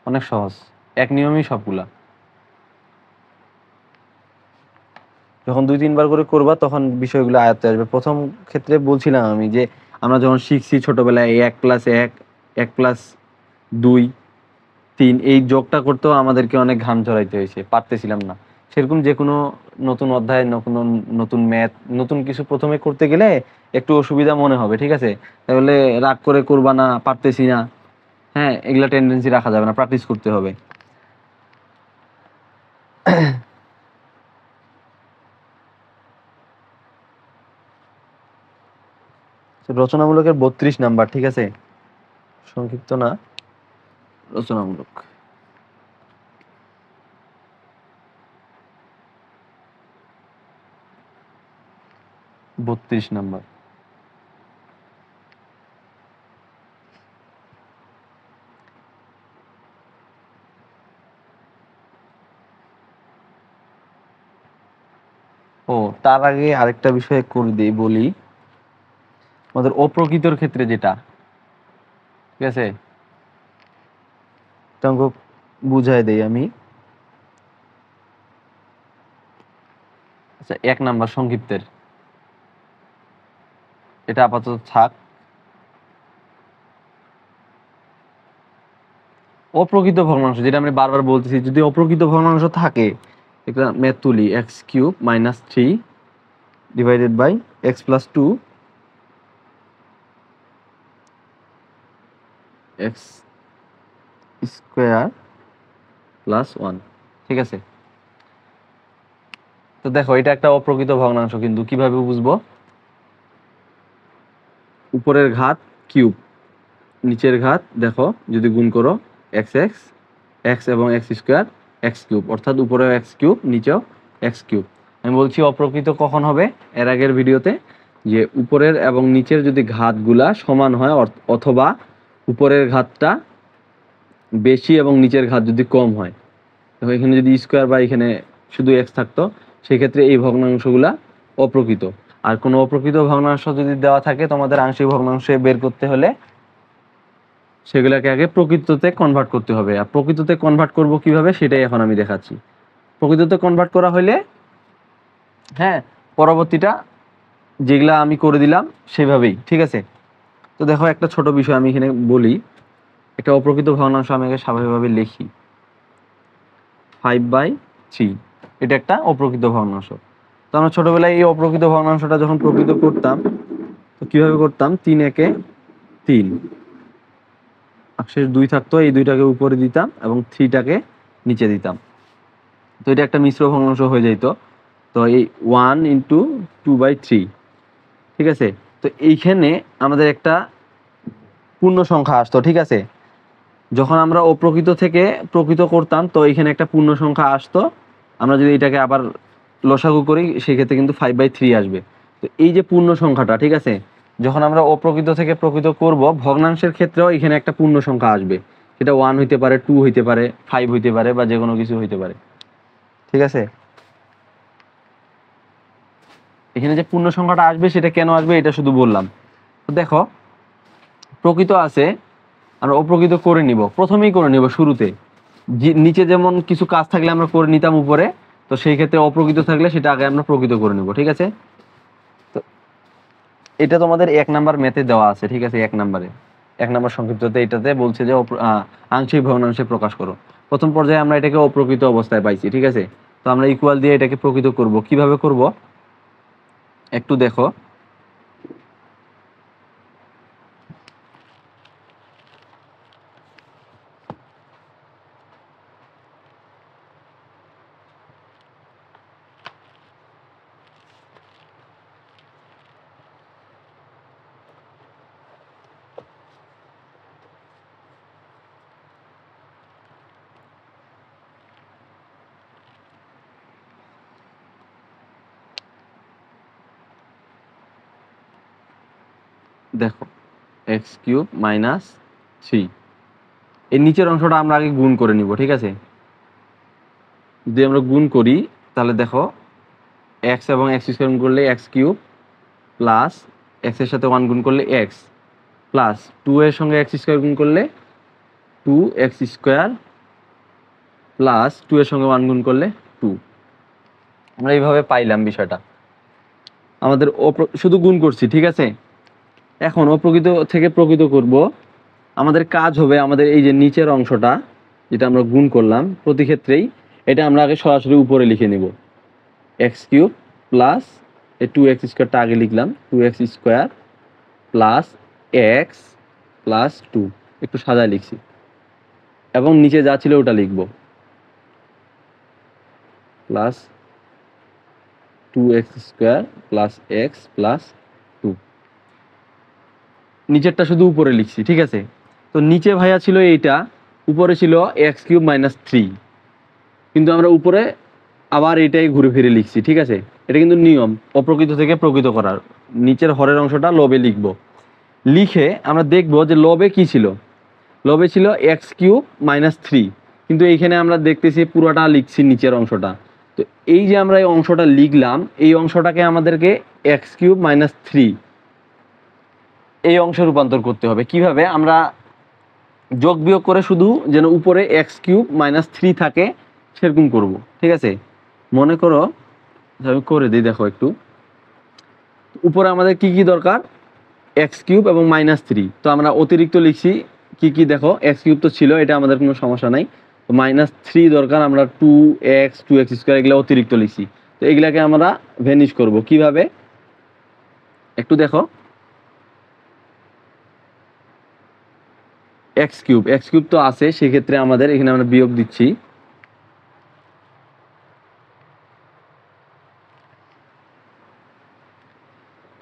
অনেক সহজ, এক নিয়মেই সবগুলা। যখন 2-3 বার করে করবা তখন বিষয়গুলো আয়ত্তে আসবে। প্রথম ক্ষেত্রে বলছিলাম আমি যে আমরা যখন শিখছি ছোটবেলায় 1+1, 1+2, 3 এই যোগটা করতেও আমাদেরকে অনেক ঘাম ঝরাইতে হয়েছে, পারতেছিলাম না। সেরকম যে কোনো নতুন অধ্যায়, নতুন ম্যাথ, নতুন কিছু প্রথমে করতে গেলে একটু অসুবিধা মনে হবে, ঠিক আছে? তাহলে রাগ করে করবা না, পারতেছি না, হ্যাঁ, এগুলা টেন্ডেন্সি রাখা যাবে না, প্র্যাকটিস করতে হবে। রচনামূলকের 32 নাম্বার, ঠিক আছে? সংক্ষিপ্ত না, রচনামূলক। 32 নাম্বার। ও, তার আগে আরেকটা বিষয় করে দিই, বলি। আমাদের অপ্রকৃতর ক্ষেত্রে যেটা, ঠিক আছে, অঙ্ক বুঝাই দেই আমি। আচ্ছা, 1 নাম্বার সংক্ষিপ্তের, এটা আপাতত থাক। অপ্রকৃত ভগ্নাংশ, যেটা আমি বারবার বলতেছি, যদি অপ্রকৃত ভগ্নাংশ থাকে, একটা ম্যাথ তুলি, x³ - 3 divided by x+2 x² + 1, ঠিক আছে? তো দেখো, এটা একটা অপ্রকৃত ভগ্নাংশ, কিন্তু কিভাবে বুঝবো? উপরের ঘাত কিউব, নিচের ঘাত দেখো যদি গুণ করো এক্স এক্স এক্স এবং এক্স স্কোয়ার এক্স কিউব, অর্থাৎ উপরেও এক্স কিউব নিচেও এক্স কিউব। আমি বলছি অপ্রকৃত কখন হবে এর আগের ভিডিওতে, যে উপরের এবং নিচের যদি ঘাতগুলা সমান হয় অথবা উপরের ঘাতটা বেশি এবং নিচের ঘাত যদি কম হয়। দেখো এখানে যদি স্কোয়ার বা এখানে শুধু এক্স থাকতো সেক্ষেত্রে এই ভগ্নাংশগুলা অপ্রকৃত। আর কোনো অপ্রকৃত ভগ্নাংশ যদি দেওয়া থাকে তোমাদের আংশিক ভগ্নাংশে বের করতে হলে সেগুলোকে আগে প্রকৃততে কনভার্ট করতে হবে। আর প্রকৃততে কনভার্ট করব কিভাবে সেটাই এখন আমি দেখাচ্ছি। প্রকৃততে কনভার্ট করা হলে হ্যাঁ পরবর্তীটা যেগুলা আমি করে দিলাম সেভাবেই, ঠিক আছে। তো দেখো একটা ছোট বিষয় আমি এখানে বলি, একটা অপ্রকৃত ভগ্নাংশ আমি আগে স্বাভাবিকভাবে লিখি 5/3, এটা একটা অপ্রকৃত ভগ্নাংশ। তো আমরা ছোটবেলায় এই অপ্রকৃত ভগ্নাংশটা যখন প্রকৃত করতাম তো কিভাবে করতাম, 3 একে 3, শেষ 2 থাকতো, এই 2টাকে উপরে দিতাম এবং 3টাকে নিচে দিতাম, তো এটা একটা মিশ্র ভগ্নাংশ হয়ে যেত। তো এই 1 × 2/3, ঠিক আছে। তো এইখানে আমাদের একটা পূর্ণ সংখ্যা আসতো, ঠিক আছে। যখন আমরা অপ্রকৃত থেকে প্রকৃত করতাম তো এখানে একটা পূর্ণ সংখ্যা আসতো, আমরা যদি এটাকে আবার লসাগু করি সেক্ষেত্রে কিন্তু 5/3 আসবে। তো এই যে পূর্ণ সংখ্যাটা, ঠিক আছে, যখন আমরা অপ্রকৃত থেকে প্রকৃত করব ভগ্নাংশের ক্ষেত্রেও এখানে একটা পূর্ণ সংখ্যা আসবে, সেটা 1 হইতে পারে, 2 হইতে পারে, 5 হইতে পারে বা যে কোনো কিছু হইতে পারে, ঠিক আছে। এখানে যে পূর্ণ সংখ্যাটা আসবে সেটা কেন আসবে এটা শুধু বললাম। তো দেখো প্রকৃত আছে, আমরা অপ্রকৃত করে নিব, প্রথমেই করে নিব শুরুতে। নিচে যেমন কিছু কাজ থাকলে আমরা করে নিতাম উপরে, তো সেই ক্ষেত্রে অপ্রকৃত থাকলে সেটা আগে আমরা প্রকৃত করে নিব, ঠিক আছে। তো এটা তোমাদের 1 নাম্বার ম্যাথে দেওয়া আছে, ঠিক আছে। 1 নাম্বার সংক্ষিপ্ততে এটাতে বলছে যে আংশিক ভগ্নাংশে প্রকাশ করো। প্রথম পর্যায়ে আমরা এটাকে অপ্রকৃত অবস্থায় পাইছি, ঠিক আছে। তো আমরা ইকুয়াল দিয়ে এটাকে প্রকৃত করব, কিভাবে করব একটু দেখো। দেখো x³ - 3, এর নিচের অংশটা আমরা আগে গুণ করে নিব, ঠিক আছে। যদি আমরা গুণ করি তাহলে দেখো x এবং x² গুণ করলে x³ প্লাস x এর সাথে 1 গুণ করলে x প্লাস 2 এর সঙ্গে x² গুণ করলে 2x² প্লাস 2 এর সঙ্গে 1 গুণ করলে 2। আমরা এইভাবে পাইলাম বিষয়টা, আমাদের শুধু গুণ করছি, ঠিক আছে। এখন অপ্রকৃত থেকে প্রকৃত করব, আমাদের কাজ হবে আমাদের এই যে নিচের অংশটা যেটা আমরা গুণ করলাম প্রতি ক্ষেত্রেই, এটা আমরা আগে সরাসরি উপরে লিখে নিব, x³ প্লাস এই 2x² আগে লিখলাম, 2x² প্লাস x প্লাস 2, একটু সাজায় লিখছি, এবং নিচে যা ছিল ওটা লিখব, plus 2x² plus x plus 2, নিচেরটা শুধু উপরে লিখছি, ঠিক আছে। তো নিচে ভাইয়া ছিল এইটা, উপরে ছিল x³ - 3, কিন্তু আমরা উপরে আবার এটাই ঘুরে ফিরে লিখছি, ঠিক আছে। এটা কিন্তু নিয়ম অপ্রকৃত থেকে প্রকৃত করার, নিচের হরের অংশটা লবে লিখব, লিখে আমরা দেখব যে লবে কি ছিল, লবে ছিল x³ - 3, কিন্তু এইখানে আমরা দেখতেছি পুরোটা লিখছি নিচের অংশটা। তো এই যে আমরা এই অংশটা লিখলাম এই অংশটাকে আমাদেরকে x³ - 3 এই অংশে রূপান্তর করতে হবে। কিভাবে, আমরা যোগ বিয়োগ করে শুধু যেন উপরে x³ - 3 থাকে সেরকম করব, ঠিক আছে। মনে করো আমি করে দিই, দেখো একটু উপরে আমাদের কি কি দরকার, x³ এবং -3, তো আমরা অতিরিক্ত লিখছি কি কি, দেখো x³ তো ছিল, এটা আমাদের কোনো সমস্যা নাই, তো -3 দরকার, আমরা 2x 2x² এগুলো অতিরিক্ত লিখছি, তো এগুলাকে আমরা ভ্যানিশ করব কিভাবে একটু দেখো। x³ তো আছে, সেক্ষেত্রে আমাদের এখানে আমরা বিয়োগ দিচ্ছি,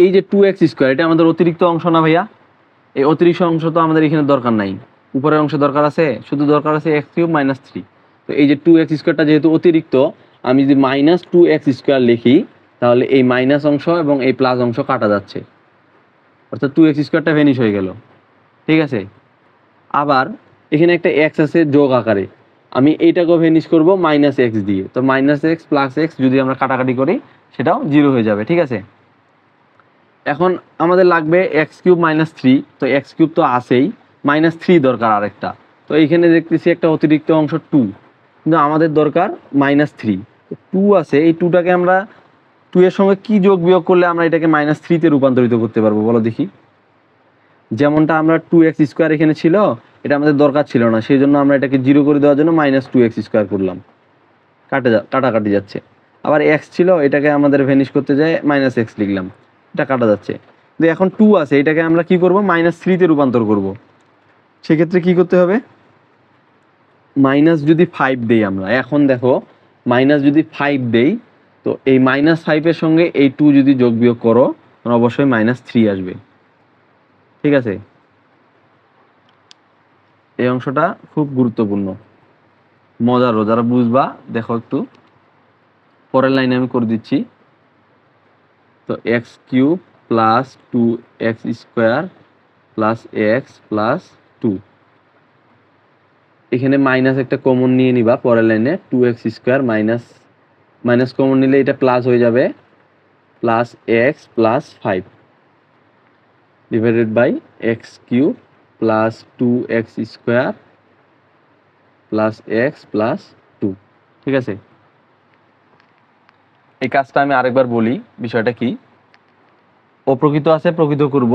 এই যে 2x² এটা আমাদের অতিরিক্ত অংশ না ভাইয়া? এই অতিরিক্ত অংশ তো আমাদের এখানে দরকার নাই, উপরের অংশে দরকার আছে, শুধু দরকার আছে x³ - 3। তো এই যে 2x² যেহেতু অতিরিক্ত, আমি যদি -2x² লিখি তাহলে এই মাইনাস অংশ এবং এই প্লাস অংশ কাটা যাচ্ছে, অর্থাৎ 2x² ভ্যানিশ হয়ে গেল। ঠিক আছে, আবার এখানে একটা x আছে যোগ আকারে, আমি এইটাকেও ভ্যানিশ করব -x দিয়ে। তো -x + x যদি আমরা কাটাকাটি করি সেটাও 0 হয়ে যাবে। ঠিক আছে, এখন আমাদের লাগবে x³ - 3। তো x³ তো আছেই, -3 দরকার আরেকটা। তো এইখানে দেখতেছি একটা অতিরিক্ত অংশ 2, কিন্তু আমাদের দরকার -3। 2 আছে, এই 2টাকে আমরা 2 এর সঙ্গে কি যোগ বিয়োগ করলে আমরা এটাকে -3 তে রূপান্তরিত করতে পারবো বলো দেখি? যেমনটা আমরা 2x² এখানে ছিল, এটা আমাদের দরকার ছিল না, সেই জন্য আমরা এটাকে 0 করে দেওয়ার জন্য -2x² করলাম, কাটাকাটি যাচ্ছে। আবার x ছিল, এটাকে আমাদের ভ্যানিশ করতে যায় -x লিখলাম, এটা কাটা যাচ্ছে। কিন্তু এখন 2 আছে, এটাকে আমরা কি করব, -3 তে রূপান্তর করব। সেক্ষেত্রে কি করতে হবে, যদি 5 দেই আমরা, এখন দেখো যদি 5 দেই, তো এই -5 এর সঙ্গে এই 2 যদি যোগ বিয়োগ করো তখন অবশ্যই -3 আসবে। ঠিক আছে, এই অংশটা খুব গুরুত্বপূর্ণ, মজারও, যারা বুঝবা দেখো একটু, পরের লাইনে আমি করে দিচ্ছি। তো x³ + 2x² + x + 2, এখানে মাইনাস একটা কমন নিয়ে নিবা পরের লাইনে, 2x² মাইনাস কমন নিলে এটা প্লাস হয়ে যাবে, +x + 5 / x³ + 2x² + x + 2। ঠিক আছে, এই কাজটা আমি আরেকবার বলি, বিষয়টা কি, অপ্রকৃত আছে প্রকৃত করব,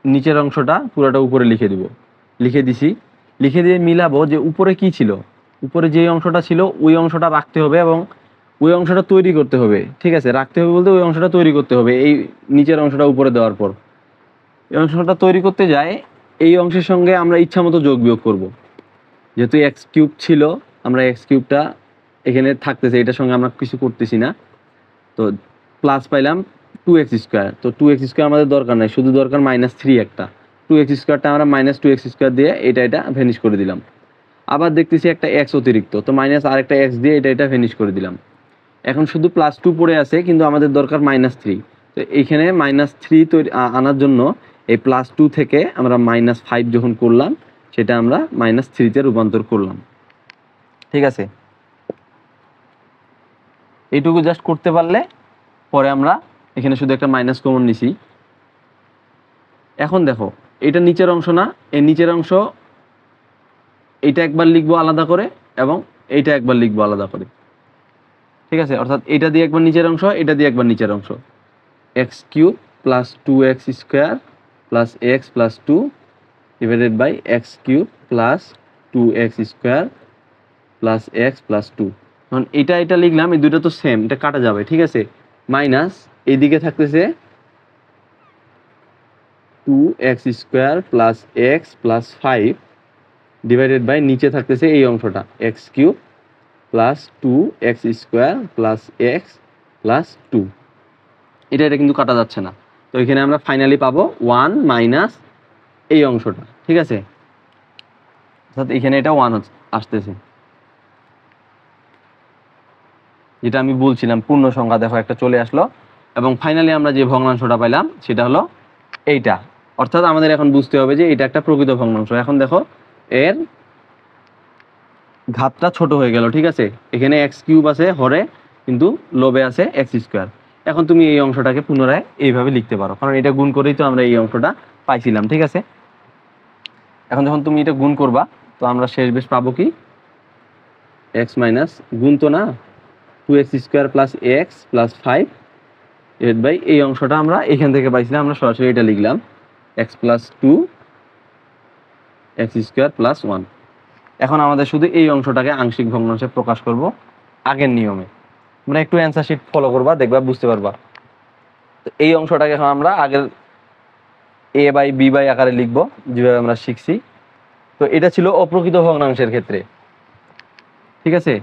নিচের অংশটা পুরোটা উপরে লিখে দিব, লিখে দিছি, লিখে দিয়ে মিলাবো যে উপরে কি ছিল, উপরে যে অংশটা ছিল ওই অংশটা রাখতে হবে এবং ওই অংশটা তৈরি করতে হবে। ঠিক আছে, রাখতে হবে বলতে ওই অংশটা তৈরি করতে হবে এই নিচের অংশটা উপরে দেওয়ার পর। এই অংশটা তৈরি করতে যায়, এই অংশের সঙ্গে আমরা ইচ্ছা মতো যোগ বিয়োগ করব। যেহেতু x³ ছিল, আমরা x³ এখানে থাকতেছে, এটার সঙ্গে আমরা কিছু করতেছি না, তো প্লাস পাইলাম 2x²। তো 2x² আমাদের দরকার নাই, শুধু দরকার -3 একটা। 2x²টা আমরা -2x² দিয়ে এটা ভ্যানিশ করে দিলাম। আবার দেখতেছি একটা x অতিরিক্ত, তো মাইনাস আরেকটা x দিয়ে এটা ভ্যানিশ করে দিলাম। এখন শুধু +2 পড়ে আছে, কিন্তু আমাদের দরকার -3। তো এইখানে -3 তৈরি আনার জন্য এই +2 থেকে আমরা -5 যখন করলাম, সেটা আমরা -3 তে রূপান্তর করলাম। ঠিক আছে, এইটুকু জাস্ট করতে পারলে পরে আমরা এখানে শুধু একটা মাইনাস কমন নিছি। এখন দেখো, এটা নিচের অংশ না, এই নিচের অংশ এইটা একবার লিখবো আলাদা করে এবং এইটা একবার লিখবো আলাদা করে। ঠিক আছে, অর্থাৎ এটা দিয়ে একবার নিচের অংশ, এটা দিয়ে একবার নিচের অংশ, x³ + 2x² + x + 2 / x³ + 2x² + x + 2। এখন এটা লিখলাম, এই দুটো তো সেম, এটা কাটা যাবে। ঠিক আছে, মাইনাস এইদিকে থাকতেছে 2x² + x + 5 / নিচে থাকতেছে এই অংশটা x³ + 2x² + x + 2। এটা কিন্তু কাটা যাচ্ছে না, তো এখানে আমরা ফাইনালি পাবো 1 মাইনাস এই অংশটা। ঠিক আছে, অর্থাৎ এখানে এটা 1 আসতেছে, যেটা আমি বলছিলাম পূর্ণ সংখ্যা দেখো একটা চলে আসলো। এবং ফাইনালি আমরা যে ভগ্নাংশটা পাইলাম সেটা হলো এইটা, অর্থাৎ আমাদের এখন বুঝতে হবে যে এটা একটা প্রকৃত ভগ্নাংশ। এখন দেখো এর ঘাতটা ছোট হয়ে গেল। ঠিক আছে, এখানে x³ আছে হরে, কিন্তু লবে আছে x²। এখন তুমি এই অংশটাকে পুনরায় এইভাবে লিখতে পারো, কারণ এটা গুণ করেই তো আমরা এই অংশটা পাইছিলাম। ঠিক আছে, এখন যখন তুমি এটা গুণ করবা, তো আমরা শেষমেশ পাবো কি, x মাইনাস গুণ তো না, 2x² + x + 5 / এই অংশটা আমরা এখান থেকে পাইছিলাম, আমরা সরাসরি এটা লিখলাম x + 2 x² + 1। এখন আমাদের শুধু এই অংশটাকে আংশিক ভগ্নাংশে প্রকাশ করব আগের নিয়মে। আমরা একটু অ্যান্সার শিট ফলো করবা, দেখবা বুঝতে পারবা। তো এই অংশটাকে এখন আমরা আগের a/b/ আকারে লিখবো, যেভাবে আমরা শিখছি। তো এটা ছিল অপ্রকৃত ভগ্নাংশের ক্ষেত্রে। ঠিক আছে,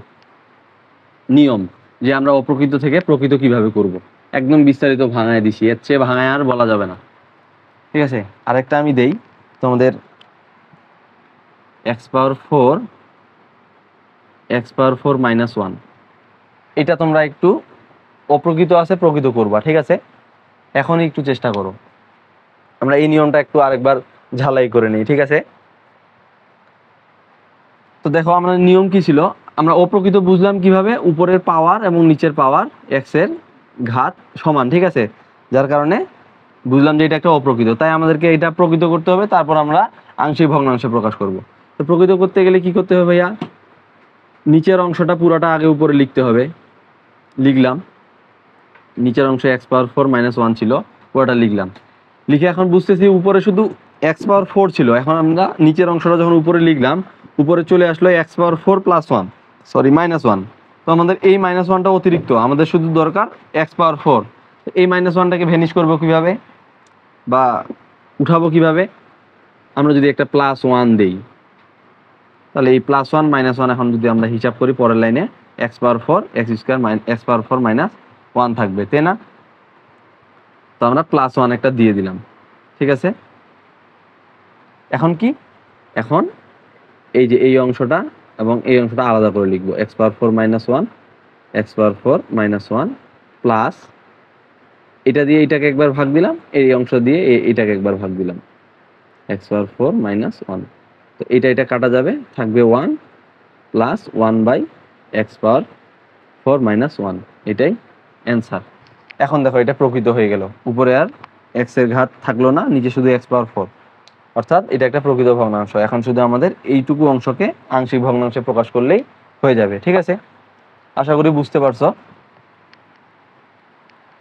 নিয়ম। যে আমরা অপ্রকৃত থেকে প্রকৃত কিভাবে করব। একদম বিস্তারিত ভাঙায় দিছি, এর চেয়ে ভাঙায় আর বলা যাবে না। ঠিক আছে, আরেকটা আমি দেই তোমাদের, x power four minus one. এটা তোমরা একটু অপ্রকৃত আছে প্রকৃত করবা। ঠিক আছে, এখন একটু চেষ্টা করো, আমরা এই নিয়মটা একটু আরেকবার ঝালাই করে নিই। ঠিক আছে, তো দেখো আমরা নিয়ম কি ছিল, আমরা অপ্রকৃত বুঝলাম কিভাবে, উপরের পাওয়ার এবং নিচের পাওয়ার এক্স এর ঘাত সমান। ঠিক আছে, যার কারণে বুঝলাম যে এটা একটা অপ্রকৃত, তাই আমাদেরকে এটা প্রকৃত করতে হবে, তারপর আমরা আংশিক ভগ্নাংশে প্রকাশ করব। তো প্রকৃত করতে গেলে কি করতে হবে ভাইয়া, নিচের অংশটা পুরোটা আগে উপরে লিখতে হবে। লিখলাম, নিচের অংশে x power four minus one ছিল, পুরোটা লিখলাম। লিখে এখন বুঝতেছি উপরে শুধু এক্স পাওয়ার ফোর ছিল, এখন আমরা নিচের অংশটা যখন উপরে লিখলাম, উপরে চলে আসলো x power four plus one, sorry minus one. তো আমাদের এই মাইনাস ওয়ানটা অতিরিক্ত, আমাদের শুধু দরকার এক্স পাওয়ার ফোর। এই মাইনাস ওয়ানটাকে ভ্যানিশ করবো কিভাবে বা উঠাবো কিভাবে, আমরা যদি একটা প্লাস ওয়ান দেই, তাহলে এই প্লাস ওয়ান মাইনাস ওয়ান এখন যদি আমরা হিসাব করি, পরের লাইনে x power four x square x power four minus one থাকবে, তাই না? তো আমরা প্লাস ওয়ান একটা দিয়ে দিলাম। ঠিক আছে, এখন কি, এখন এই যে এই অংশটা এবং এই অংশটা আলাদা করে লিখবো, x power four minus one x power four minus one plus এটা দিয়ে এইটাকে একবার ভাগ দিলাম, এই অংশ দিয়ে এইটাকে একবার ভাগ দিলাম, x power four minus one. তো এটা কাটা যাবে, থাকবে one plus one by x power four minus one, এটাই অ্যান্সার। এখন দেখো এটা প্রকৃত হয়ে গেল, উপরে আর এক্স এর ঘাত থাকলো না, নিচে শুধু এক্স পাওয়ার ফোর, অর্থাৎ এটা একটা প্রকৃত ভগ্নাংশ। এখন শুধু আমাদের এইটুকু অংশকে আংশিক ভগ্নাংশে প্রকাশ করলেই হয়ে যাবে। ঠিক আছে, আশা করি বুঝতে পারছো।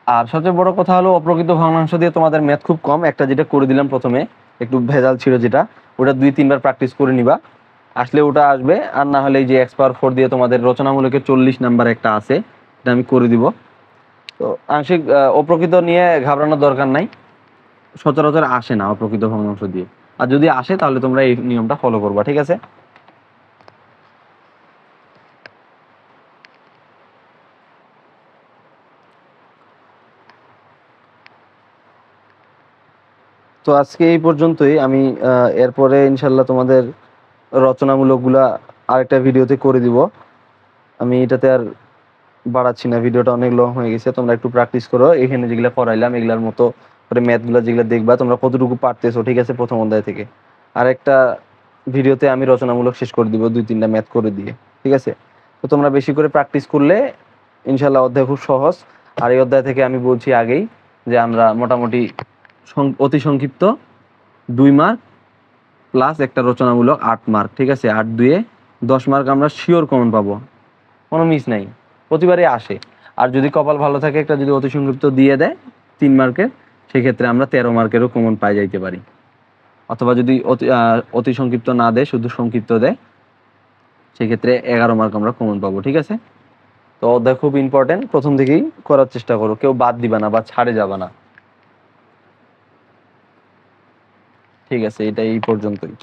আর সবচেয়ে বড় কথা হলো, অপ্রকৃত ভগ্নাংশ দিয়ে তোমাদের ম্যাথ খুব কম, একটা যেটা করে দিলাম প্রথমে একটু ভেজাল ছিল যেটা, ওটা 2-3 বার প্র্যাকটিস করে নিবা, আসলে ওটা আসবে। আর না হলে এই যে এক্স পাওয়ার ফোর দিয়ে তোমাদের রচনামূলকের 40 নাম্বার একটা আছে, এটা আমি করে দিব। তো আংশিক অপ্রকৃত নিয়ে ঘাবড়ানোর দরকার নাই, সচরাচর আসে না অপ্রকৃত ভগ্নাংশ দিয়ে, আর যদি আসে তাহলে তোমরা এই নিয়মটা ফলো করবা। ঠিক আছে, তো আজকে এই পর্যন্তই। আমি এরপরে ইনশাল্লাহ তোমাদের রচনামূলকগুলা আরেকটা ভিডিওতে করে দিব। আমি এটাতে আর বাড়াচ্ছি না, ভিডিওটা অনেক লং হয়ে গেছে। তোমরা একটু প্র্যাকটিস করো, এখানে যেগুলো পড়াইলাম এগুলার মতো করে ম্যাথগুলো যেগুলো দেখবা তোমরা কতটুকু পারতেছো। ঠিক আছে, প্রথম অধ্যায় থেকে আর একটা ভিডিওতে আমি রচনামূলক শেষ করে দিব 2-3টা ম্যাথ করে দিয়ে। ঠিক আছে, তো তোমরা বেশি করে প্র্যাকটিস করলে ইনশাল্লাহ অধ্যায় খুব সহজ। আর এই অধ্যায় থেকে আমি বলছি আগেই যে আমরা মোটামুটি অতি সংক্ষিপ্ত 2 মার্ক প্লাস একটা রচনামূলক 8 মার্ক। ঠিক আছে, 8-2 10 মার্ক আমরা শিওর কমন পাবো, কোনো মিস নাই, প্রতিবারই আসে। আর যদি কপাল ভালো থাকে, একটা যদি অতি সংক্ষিপ্ত দিয়ে দেয় 3 মার্কের, সেক্ষেত্রে আমরা 13 মার্কেরও কমন পাই যাইতে পারি। অথবা যদি অতি সংক্ষিপ্ত না দেয়, শুধু সংক্ষিপ্ত দেয়, সেক্ষেত্রে 11 মার্ক আমরা কমন পাবো। ঠিক আছে, তো অধ্যায় খুব ইম্পর্টেন্ট, প্রথম থেকেই করার চেষ্টা করো, কেউ বাদ দিবা না বা ছাড়ে যাবা না। ঠিক আছে, এটা এই পর্যন্তই।